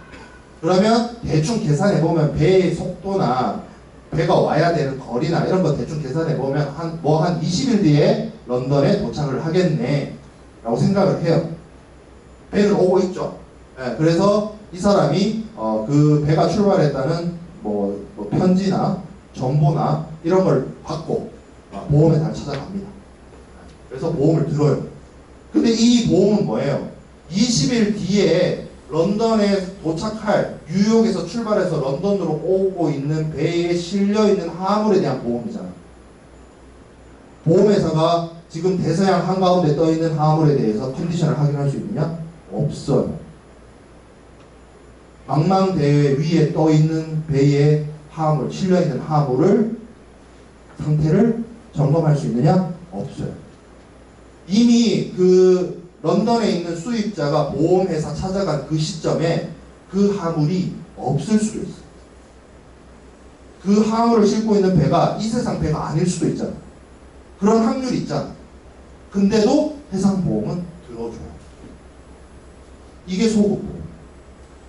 그러면 대충 계산해 보면 배의 속도나 배가 와야 되는 거리나 이런 거 대충 계산해 보면 한 20일 뒤에 런던에 도착을 하겠네 라고 생각을 해요. 배는 오고 있죠. 네, 그래서 이 사람이 그 배가 출발했다는 뭐 편지나 정보나 이런 걸 받고 보험회사를 찾아갑니다. 그래서 보험을 들어요. 근데 이 보험은 뭐예요? 20일 뒤에 런던에 도착할, 뉴욕에서 출발해서 런던으로 오고 있는 배에 실려있는 화물에 대한 보험이잖아. 보험회사가 지금 대서양 한가운데 떠있는 화물에 대해서 컨디션을 확인할 수 있느냐? 없어요. 망망대해 위에 떠있는 배에 화물, 실려있는 화물을 상태를 점검할 수 있느냐? 없어요. 이미 그 런던에 있는 수입자가 보험회사 찾아간 그 시점에 그 화물이 없을 수도 있어요. 그 화물을 싣고 있는 배가 이 세상 배가 아닐 수도 있잖아. 그런 확률이 있잖아. 근데도 해상보험은 들어줘요. 이게 소급보험.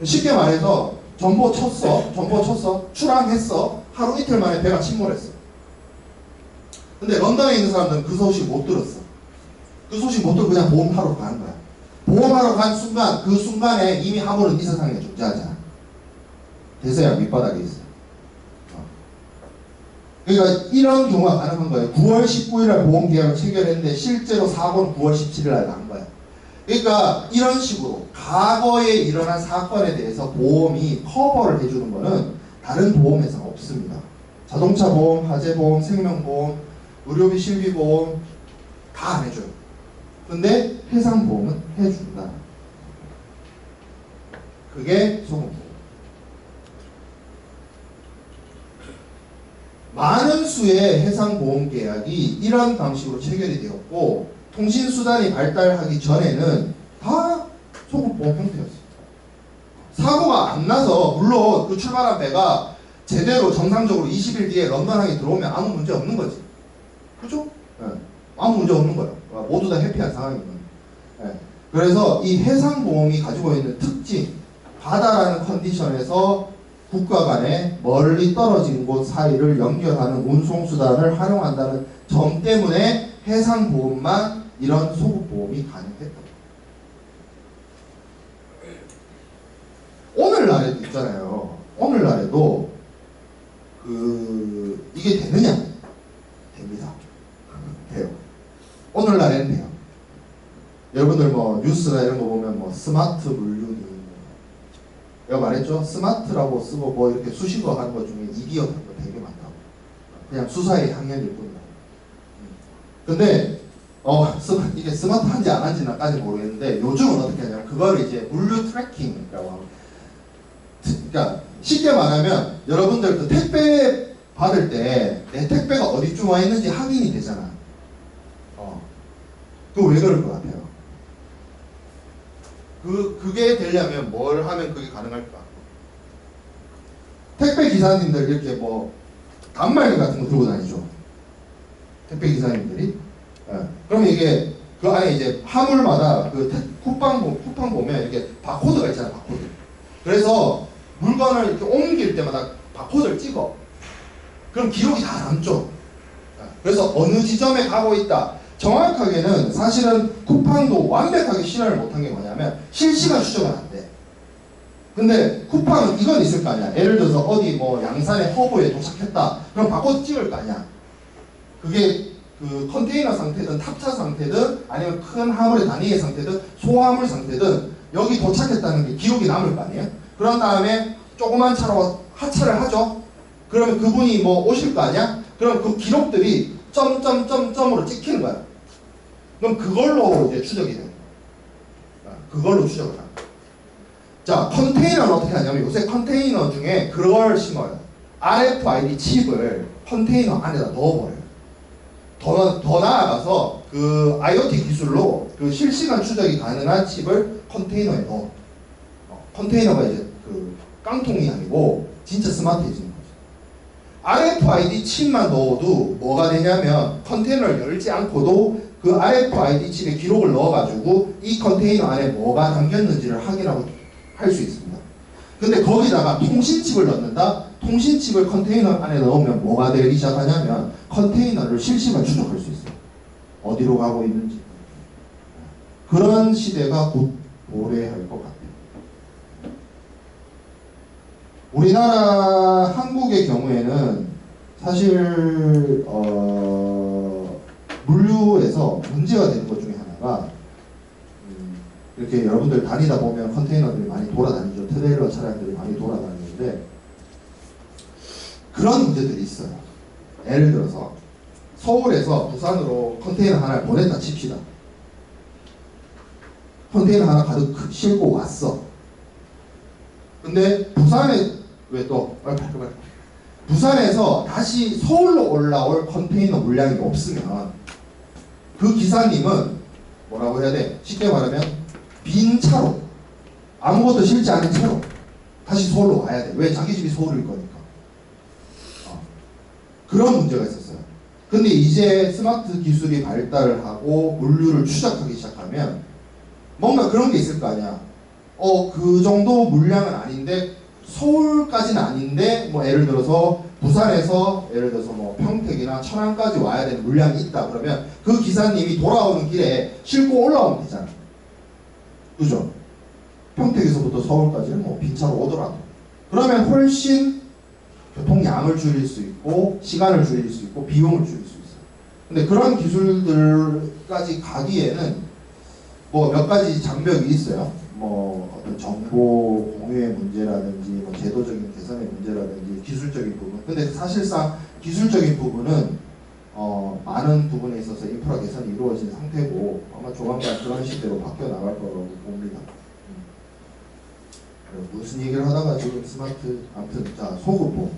쉽게 말해서 전보 쳤어, 출항했어, 하루 이틀 만에 배가 침몰했어. 근데 런던에 있는 사람들은 그 소식 못 들었어. 그 소식 못 듣고 그냥 보험하러 가는 거야. 보험하러 간 순간, 그 순간에 이미 화물은 이 세상에 존재하잖아. 대서양 밑바닥에 있어. 그러니까 이런 경우가 가능한 거예요. 9월 19일 날 보험 계약을 체결했는데 실제로 사고는 9월 17일 날 난 거야. 그러니까 이런 식으로 과거에 일어난 사건에 대해서 보험이 커버를 해주는 거는 다른 보험에서는 없습니다. 자동차 보험, 화재 보험, 생명보험, 의료비 실비보험 다 안 해줘요. 근데 해상보험은 해준다. 그게 소금보험. 많은 수의 해상보험 계약이 이런 방식으로 체결이 되었고 통신수단이 발달하기 전에는 다 소금보험 형태였어요. 사고가 안 나서 물론 그 출발한 배가 제대로 정상적으로 20일 뒤에 런던항에 들어오면 아무 문제 없는 거지. 그죠? 네. 아무 문제 없는 거예요. 모두 다 해피한 상황이거든요. 네. 그래서 이 해상보험이 가지고 있는 특징, 바다라는 컨디션에서 국가 간에 멀리 떨어진 곳 사이를 연결하는 운송수단을 활용한다는 점 때문에 해상보험만 이런 소급보험이 가능했다. 오늘날에도 있잖아요. 오늘날에도 이게 되느냐? 됩니다. 돼요. 오늘날에는 돼요. 여러분들 뭐 뉴스나 이런 거 보면 뭐 스마트 물류니 내가 말했죠? 스마트라고 쓰고 뭐 이렇게 수식어 하는 것 중에 이디엇 하는 거 되게 많다고. 그냥 수사의 향연일 뿐이다. 근데 이게 스마트한지 안 한지까지 모르겠는데 요즘은 어떻게 하냐면 그거를 이제 물류 트래킹이라고 합니다. 그러니까 쉽게 말하면 여러분들 그 택배 받을 때 내 택배가 어디쯤 와 있는지 확인이 되잖아. 그거 왜 그럴 것 같아요? 그게 되려면 뭘 하면 그게 가능할까? 택배 기사님들 이렇게 뭐 단말기 같은 거 들고 다니죠. 택배 기사님들이. 그러면 이게 그 안에 이제 화물마다 그 쿠팡 보면 이렇게 바코드가 있잖아. 바코드. 그래서 물건을 이렇게 옮길 때마다 바코드를 찍어. 그럼 기록이 다 남죠. 그래서 어느 지점에 가고 있다. 정확하게는 사실은 쿠팡도 완벽하게 실현을 못한 게 뭐냐면 실시간 추적은 안 돼. 근데 쿠팡은 이건 있을 거 아니야. 예를 들어서 어디 뭐 양산의 허브에 도착했다. 그럼 바코드 찍을 거 아니야. 그게 그 컨테이너 상태든 탑차 상태든 아니면 큰 화물의 단위의 상태든 소화물 상태든 여기 도착했다는 게 기록이 남을 거 아니에요. 그런 다음에 조그만 차로 하차를 하죠. 그러면 그분이 뭐 오실 거 아니야? 그럼 그 기록들이 점점점점으로 찍히는 거야. 그럼 그걸로 이제 추적이 돼요. 그걸로 추적을 합니다. 자, 컨테이너는 어떻게 하냐면 요새 컨테이너 중에 그걸 심어요. RFID 칩을 컨테이너 안에다 넣어버려요. 더 나아가서 그 IoT 기술로 그 실시간 추적이 가능한 칩을 컨테이너에 넣어. 컨테이너가 이제 그 깡통이 아니고 진짜 스마트해지는 거죠. RFID 칩만 넣어도 뭐가 되냐면 컨테이너를 열지 않고도 그 RFID 칩에 기록을 넣어가지고 이 컨테이너 안에 뭐가 담겼는지를 확인하고 할 수 있습니다. 근데 거기다가 통신칩을 넣는다? 통신칩을 컨테이너 안에 넣으면 뭐가 되기 시작하냐면 컨테이너를 실시간 추적할 수 있어요. 어디로 가고 있는지. 그런 시대가 곧 도래할 것 같아요. 우리나라 한국의 경우에는 사실 물류에서 문제가 되는 것 중에 하나가 이렇게 여러분들 다니다 보면 컨테이너들이 많이 돌아다니죠. 트레일러 차량들이 많이 돌아다니는데 그런 문제들이 있어요. 예를 들어서 서울에서 부산으로 컨테이너 하나를 보냈다 칩시다. 컨테이너 하나 가득 싣고 왔어. 근데 부산에 왜 또 부산에서 다시 서울로 올라올 컨테이너 물량이 없으면 그 기사님은 뭐라고 해야 돼? 쉽게 말하면 빈 차로 아무것도 실지 않은 차로 다시 서울로 와야 돼. 왜? 자기 집이 서울일 거니까. 그런 문제가 있었어요. 근데 이제 스마트 기술이 발달을 하고 물류를 추적하기 시작하면 뭔가 그런 게 있을 거 아니야. 그 정도 물량은 아닌데 서울까지는 아닌데 뭐 예를 들어서 부산에서 예를 들어서 뭐 평택이나 천안까지 와야 되는 물량이 있다. 그러면 그 기사님이 돌아오는 길에 싣고 올라오면 되잖아. 그죠? 평택에서부터 서울까지는 뭐 빈차로 오더라도 그러면 훨씬 교통량을 줄일 수 있고 시간을 줄일 수 있고 비용을 줄일 수 있어요. 근데 그런 기술들까지 가기에는 뭐 몇 가지 장벽이 있어요. 뭐 어떤 정보 공유의 문제라든지 뭐 제도적인 개선의 문제라든지 기술적인 부분. 근데 사실상 기술적인 부분은 많은 부분에 있어서 인프라 개선이 이루어진 상태고 아마 조만간 그런 시대로 바뀌어 나갈 거라고 봅니다. 무슨 얘기를 하다가 지금 스마트 아무튼 자 소급보험,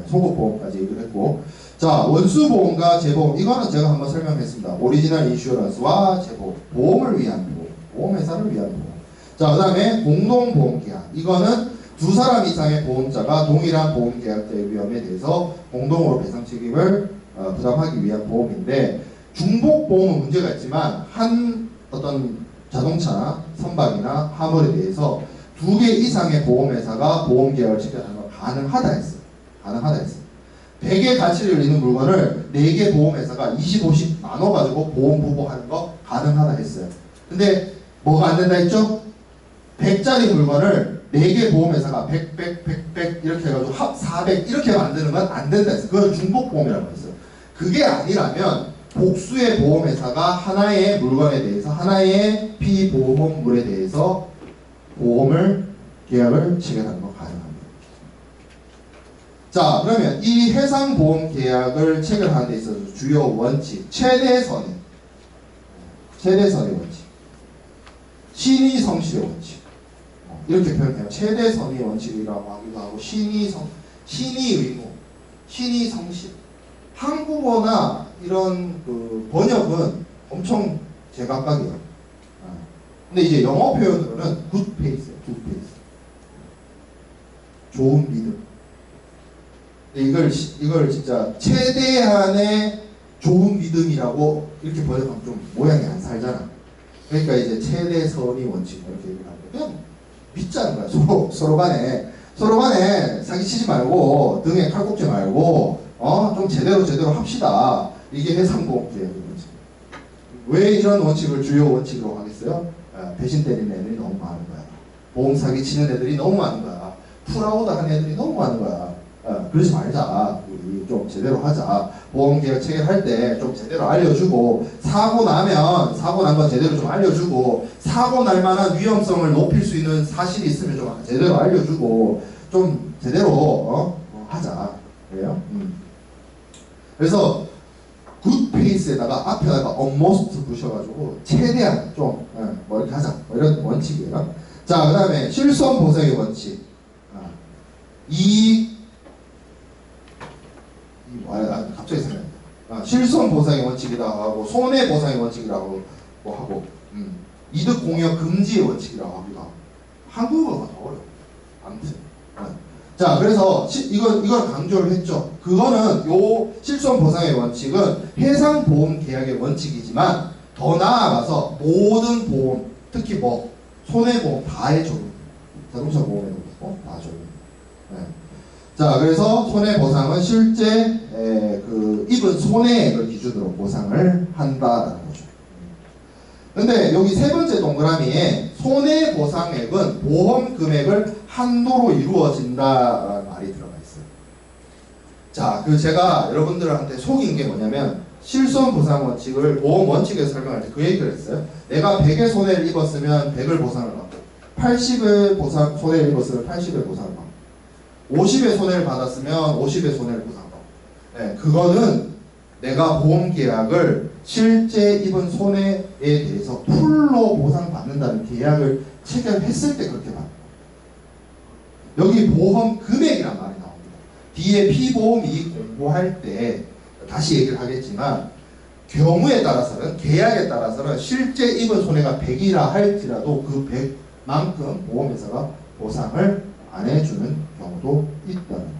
소급보험까지 얘기를 했고 자 원수보험과 재보험 이거는 제가 한번 설명했습니다. 오리지널 인슈런스와 재보험 보험을 위한 보험, 보험회사를 위한 보험. 자 그다음에 공동보험계약 이거는 두 사람 이상의 보험자가 동일한 보험계약자의 위험에 대해서 공동으로 배상 책임을 부담하기 위한 보험인데 중복보험은 문제가 있지만 한 어떤 자동차, 선박이나 화물에 대해서 2개 이상의 보험회사가 보험계약을 체결하는 건 가능하다 했어요. 가능하다 했어요. 100의 가치를 있는 물건을 4개 보험회사가 20~50 나눠가지고 보험 보호하는 거 가능하다 했어요. 근데 뭐가 안 된다 했죠? 100짜리 물건을 4개 보험회사가 100, 100, 100, 100 이렇게 해가지고 합 400 이렇게 만드는 건 안 된다 했어요. 그건 중복보험이라고 했어요. 그게 아니라면 복수의 보험회사가 하나의 물건에 대해서 하나의 피보험물에 대해서 보험을 계약을 체결하는 거 가능합니다. 자 그러면 이 해상보험 계약을 체결하는 데 있어서 주요 원칙 최대선의 원칙 신의성실의 원칙 이렇게 표현해요. 최대선의 원칙이라고 하기도 하고 신의의무 신의성실 한국어나 이런 그 번역은 엄청 제각각이에요. 근데 이제 영어 표현으로는 good faith예요. good faith. 좋은 믿음. 이걸 진짜 최대한의 좋은 믿음이라고 이렇게 번역하면 좀 모양이 안 살잖아. 그러니까 이제 최대선의 원칙 이렇게 얘기를 하는데 그냥 믿자는 거야. 서로 간에 사기치지 말고 등에 칼 꽂지 말고 좀 제대로 합시다. 이게 해상보험 계약인 거지. 왜 이런 원칙을 주요 원칙으로 하겠어요? 배신 때리는 애들이 너무 많은 거야. 보험 사기치는 애들이 너무 많은 거야. 풀아웃 하는 애들이 너무 많은 거야. 그러지 말자. 우리 좀 제대로 하자. 보험계약 체결할 때 좀 제대로 알려주고, 사고 난 건 제대로 좀 알려주고, 사고 날 만한 위험성을 높일 수 있는 사실이 있으면 좀 제대로 알려주고, 좀 제대로 하자. 그래요? 그래서 굿 페이스에다가 앞에다가 almost 부셔가지고 최대한 좀 이렇게 하자. 이런 원칙이에요. 자, 그 다음에 실손 보상의 원칙. 갑자기 생각난다. 실손 보상의 원칙이라고 하고, 손해 보상의 원칙이라고 하고, 이득 공여 금지의 원칙이라고 하기도 하고. 한국어가 더 어려워. 아무튼. 자, 그래서 이걸 강조를 했죠. 그거는 요 실손 보상의 원칙은 해상 보험 계약의 원칙이지만 더 나아가서 모든 보험, 특히 뭐 손해보험 다에 적용. 자동차 보험에도 그렇고 다 적용. 자, 그래서 손해보상은 실제 입은 손해액을 기준으로 보상을 한다라는 거죠. 근데 여기 세 번째 동그라미에 손해보상액은 보험 금액을 한도로 이루어진다라는 말이 들어가 있어요. 자, 제가 여러분들한테 속인 게 뭐냐면 실손 보상 원칙을 보험 원칙에서 설명할 때 그 얘기를 했어요. 내가 100의 손해를 입었으면 100을 보상을 받고, 80의 손해를 입었으면 80의 보상을 받고, 50의 손해를 받았으면 50의 손해를 보상받고. 그거는 내가 보험계약을 실제 입은 손해에 대해서 풀로 보상받는다는 계약을 체결했을 때 그렇게 받는 거예요. 여기 보험 금액이란 말이 나옵니다. 뒤에 피보험이 공고할 때 다시 얘기를 하겠지만, 경우에 따라서는, 계약에 따라서는 실제 입은 손해가 100이라 할지라도 그 100만큼 보험회사가 보상을 안 해주는 경우도 있다는 거죠.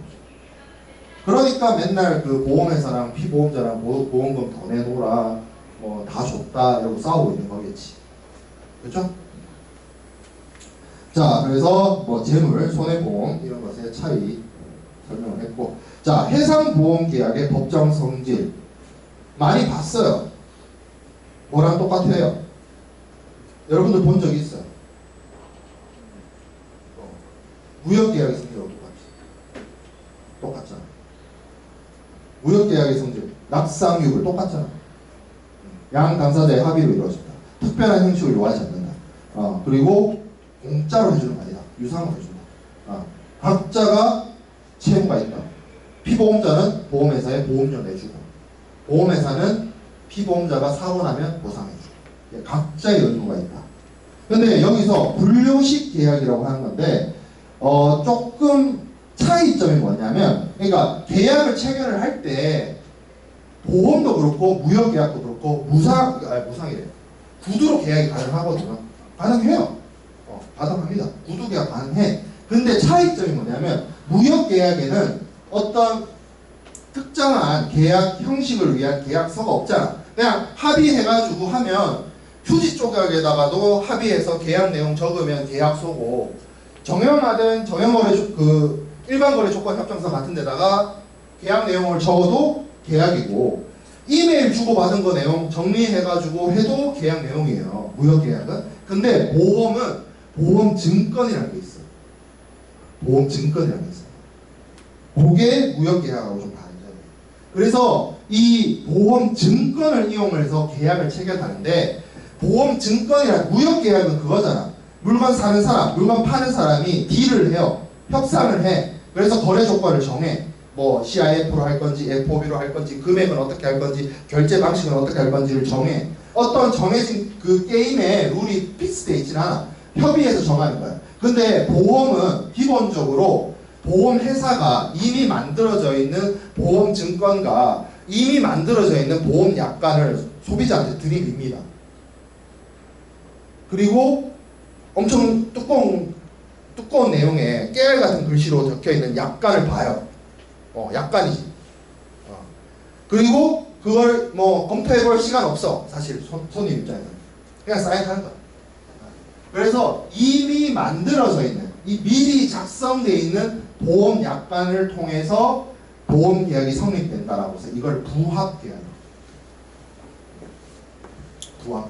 그러니까 맨날 그 보험회사랑 피보험자랑 보험금 더 내놓으라, 뭐 다 줬다 이러고 싸우고 있는 거겠지. 그렇죠? 자, 그래서 뭐 재물, 손해보험 이런 것의 차이 설명을 했고, 자, 해상보험계약의 법정 성질 많이 봤어요. 뭐랑 똑같아요? 여러분들 본 적이 있어요? 무역계약의 성질하고 똑같잖아. 무역계약의 성질, 낙상유불 똑같잖아. 양 당사자의 합의로 이루어진다. 특별한 형식을 요하지 않는다. 그리고 공짜로 해주는 거 아니다. 유상으로 해준다. 각자가 채무가 있다. 피보험자는 보험회사에 보험료 내주고, 보험회사는 피보험자가 사고 나면 보상해주고, 각자의 의무가 있다. 근데 여기서 분류식 계약이라고 하는 건데, 조금 차이점이 뭐냐면, 그러니까 계약을 체결을 할 때 보험도 그렇고 무역계약도 그렇고 무상이래요. 구두로 계약이 가능하거든요. 가능해요. 가능합니다. 구두 계약 가능해. 근데 차이점이 뭐냐면, 무역계약에는 어떤 특정한 계약 형식을 위한 계약서가 없잖아. 그냥 합의해가지고 하면, 휴지 조각에다가도 합의해서 계약 내용 적으면 계약서고, 정형화된 정형거래 일반 거래 조건 협정서 같은 데다가 계약 내용을 적어도 계약이고, 이메일 주고받은 거 내용 정리해가지고 해도 계약 내용이에요. 무역계약은. 근데 보험은 보험 증권이라는 게 있어요. 보험 증권이라는 게 있어요. 그게 무역계약하고 좀 다른 점이에요. 그래서 이 보험 증권을 이용해서 계약을 체결하는데, 보험 증권이란, 무역계약은 그거잖아. 물건 사는 사람, 물건 파는 사람이 딜을 해요. 협상을 해. 그래서 거래 조건을 정해. 뭐 CIF로 할 건지 FOB로 할 건지, 금액은 어떻게 할 건지, 결제 방식은 어떻게 할 건지를 정해. 어떤 정해진 그 게임에 룰이 픽스되어 있진 않아. 협의해서 정하는 거야. 근데 보험은 기본적으로 보험회사가 이미 만들어져 있는 보험 증권과 이미 만들어져 있는 보험 약관을 소비자한테 들이밉니다. 그리고 엄청 두꺼운 내용에 깨알 같은 글씨로 적혀있는 약관을 봐요. 약관이지. 그리고 그걸 뭐 검토해볼 시간 없어. 사실 손님 입장에서는. 그냥 사인하는 거야. 그래서 이미 만들어져 있는, 이 미리 작성되어 있는 보험 약관을 통해서 보험 계약이 성립된다라고 해서 이걸 부합 계약. 부합.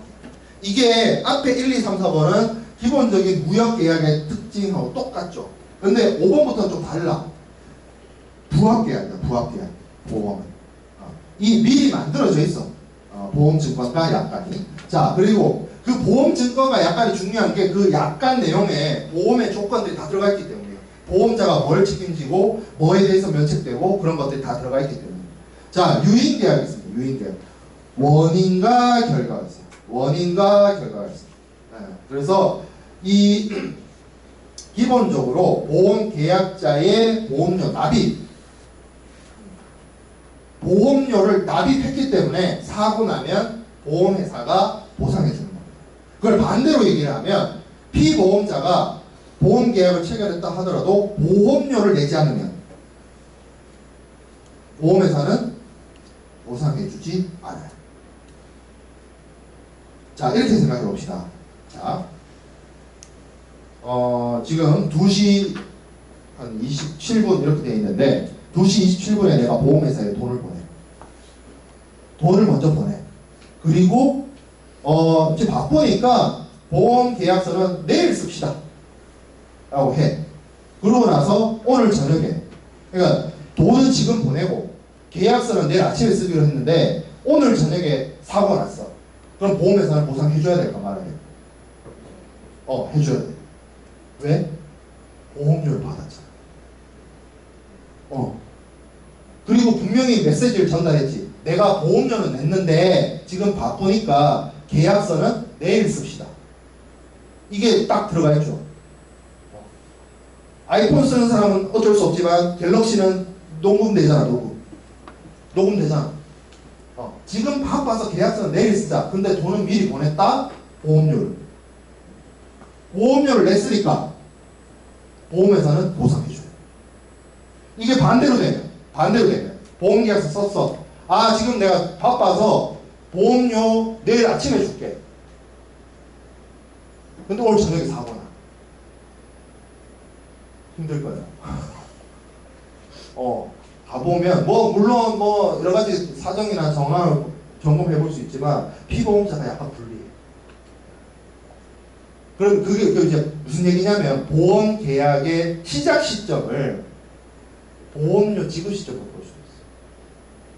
이게 앞에 1, 2, 3, 4번은 기본적인 무역 계약의 특징하고 똑같죠. 근데 5번부터 좀 달라. 부합 계약이다. 부합 계약. 보험은. 이 미리 만들어져 있어. 보험 증권과 약관이. 자, 그리고 그 보험 증권과 약관이 중요한 게 그 약관 내용에 보험의 조건들이 다 들어가 있기 때문이에요. 보험자가 뭘 책임지고 뭐에 대해서 면책되고 그런 것들이 다 들어가 있기 때문에. 자, 유인 계약이 있습니다. 유인 계약. 원인과 결과가 있어요. 원인과 결과가 있어요. 네. 그래서 이 기본적으로 보험 계약자의 보험료 납입, 보험료를 납입했기 때문에 사고 나면 보험회사가 보상해 주는 겁니다. 그걸 반대로 얘기를 하면 피보험자가 보험계약을 체결했다 하더라도 보험료를 내지 않으면 보험회사는 보상해 주지 않아요. 자, 이렇게 생각해 봅시다. 자, 지금 2시 한 27분 이렇게 되어 있는데 2시 27분에 내가 보험회사에 돈을 보내. 돈을 먼저 보내. 그리고 이제 바쁘니까 보험계약서는 내일 씁시다 라고 해. 그러고 나서 오늘 저녁에, 그러니까 돈은 지금 보내고 계약서는 내일 아침에 쓰기로 했는데 오늘 저녁에 사고가 났어. 그럼 보험회사는 보상해줘야 될까 말아야 돼? 해줘야 돼. 왜? 보험료를 받았잖아. 그리고 분명히 메시지를 전달했지. 내가 보험료는 냈는데 지금 바쁘니까 계약서는 내일 씁시다. 이게 딱 들어가 있죠. 아이폰 쓰는 사람은 어쩔 수 없지만 갤럭시는 녹음되잖아. 녹음되잖아. 지금 바빠서 계약서는 내일 쓰자. 근데 돈은 미리 보냈다. 보험료를 냈으니까 보험회사는 보상해줘요. 이게 반대로 되면 보험계약서 썼어. 아, 지금 내가 바빠서 보험료 내일 아침에 줄게. 근데 오늘 저녁에 사고나. 힘들 거예요. 가보면 물론 여러 가지 사정이나 정황을 점검해 볼 수 있지만 피보험자가 약간 불리해. 그럼 그게 이제 무슨 얘기냐면 보험 계약의 시작 시점을 보험료 지급 시점으로 볼 수 있어.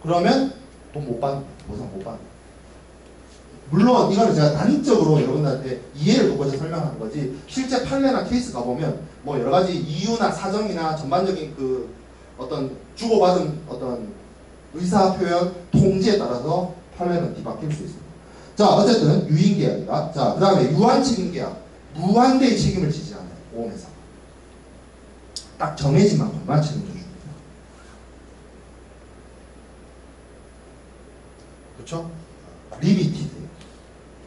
그러면 돈 못 받는, 보상 못 받는. 물론 이거는 제가 단적으로 여러분들한테 이해를 돕고자 설명하는 거지, 실제 판례나 케이스 가보면 여러 가지 이유나 사정이나 전반적인 그 어떤 주고받은 어떤 의사 표현, 통지에 따라서 판례는 뒤바뀔 수 있습니다. 자, 어쨌든 유인계약이다. 자, 그 다음에 유한책임계약. 무한대의 책임을 지지 않아요. 보험회사가. 딱 정해진 만큼만 책임져 줍니다. 그렇죠? 리미티드,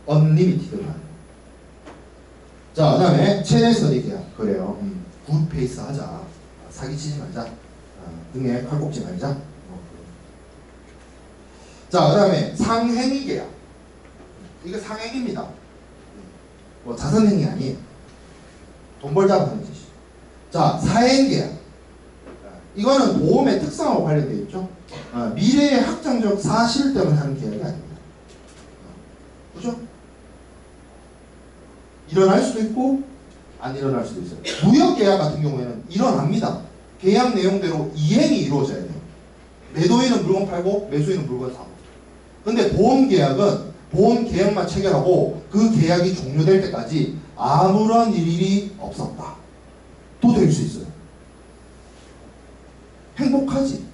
언리미티드만. 자, 그 다음에 체내선의 계약. 그래요. 굿페이스 하자. 사기치지 말자. 등에 칼 꼽지 말자. 자, 그 다음에 상행위 계약. 이거 상행입니다. 자선행위 아니에요. 돈 벌자고 하는 짓이. 자, 사행계약. 이거는 보험의 특성하고 관련되어 있죠. 미래의 확정적 사실 때문에 하는 계약이 아닙니다. 그죠? 일어날 수도 있고 안 일어날 수도 있어요. 무역계약 같은 경우에는 일어납니다. 계약 내용대로 이행이 이루어져야 돼요. 매도인은 물건 팔고 매수인은 물건 사고. 근데 보험계약은 보험계약만 체결하고 그 계약이 종료될 때까지 아무런 일이 없었다. 또 될 수 있어요. 행복하지.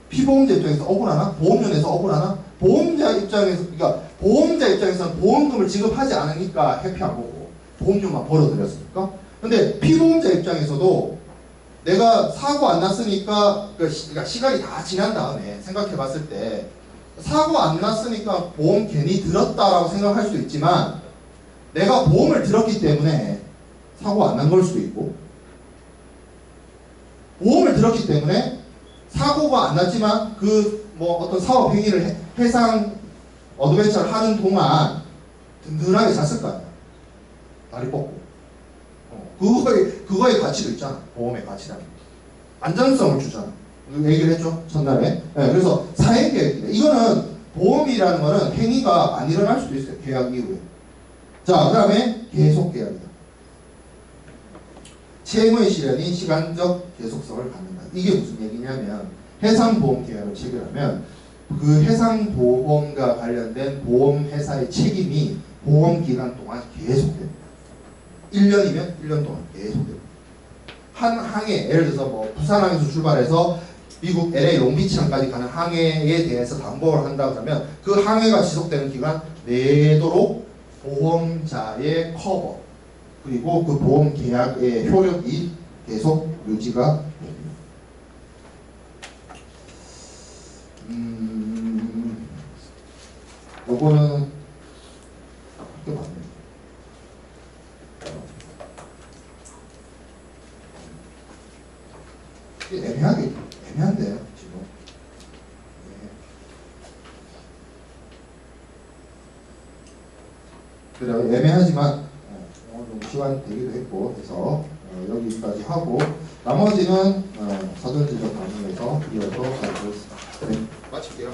피보험자 입장에서 억울하나? 보험료 내서 억울하나? 보험자 입장에서는 보험금을 지급하지 않으니까 해피한 거고 보험료만 벌어들였으니까. 근데 피보험자 입장에서도 내가 사고 안 났으니까, 그러니까 시간이 다 지난 다음에 생각해 봤을 때 사고 안 났으니까 보험 괜히 들었다라고 생각할 수도 있지만 내가 보험을 들었기 때문에 사고 안 난 걸 수도 있고, 보험을 들었기 때문에 사고가 안 났지만 어떤 사업 행위를 해상 어드벤처를 하는 동안 든든하게 잤을 거 아니야. 다리 뻗고. 그거의 가치도 있잖아. 보험의 가치라는 게. 안전성을 주잖아. 얘기를 했죠 첫날에. 네, 그래서 사행계획. 이거는 보험이라는 거는 행위가 안 일어날 수도 있어요. 계약 이후에. 자, 그 다음에 계속 계약이다. 채무의 실현이 시간적 계속성을 갖는다. 이게 무슨 얘기냐면 해상보험 계약을 체결하면 그 해상보험과 관련된 보험회사의 책임이 보험기간 동안 계속됩니다. 1년이면 1년 동안 계속됩니다. 한 항해, 예를 들어서 뭐 부산항에서 출발해서 미국 LA 롱비치항까지 가는 항해에 대해서 담보를 한다고 하면 그 항해가 지속되는 기간 내도록 보험자의 커버 그리고 그 보험 계약의 효력이 계속 유지가 됩니다. 요거는 이게 맞네. 이게 애매한데요 지금. 그래 애매하지만 좀 시간 되기도 했고 해서 여기까지 하고 나머지는 사전지적 강의에서 이어서 가도록 하겠습니다. 네, 마칠게요.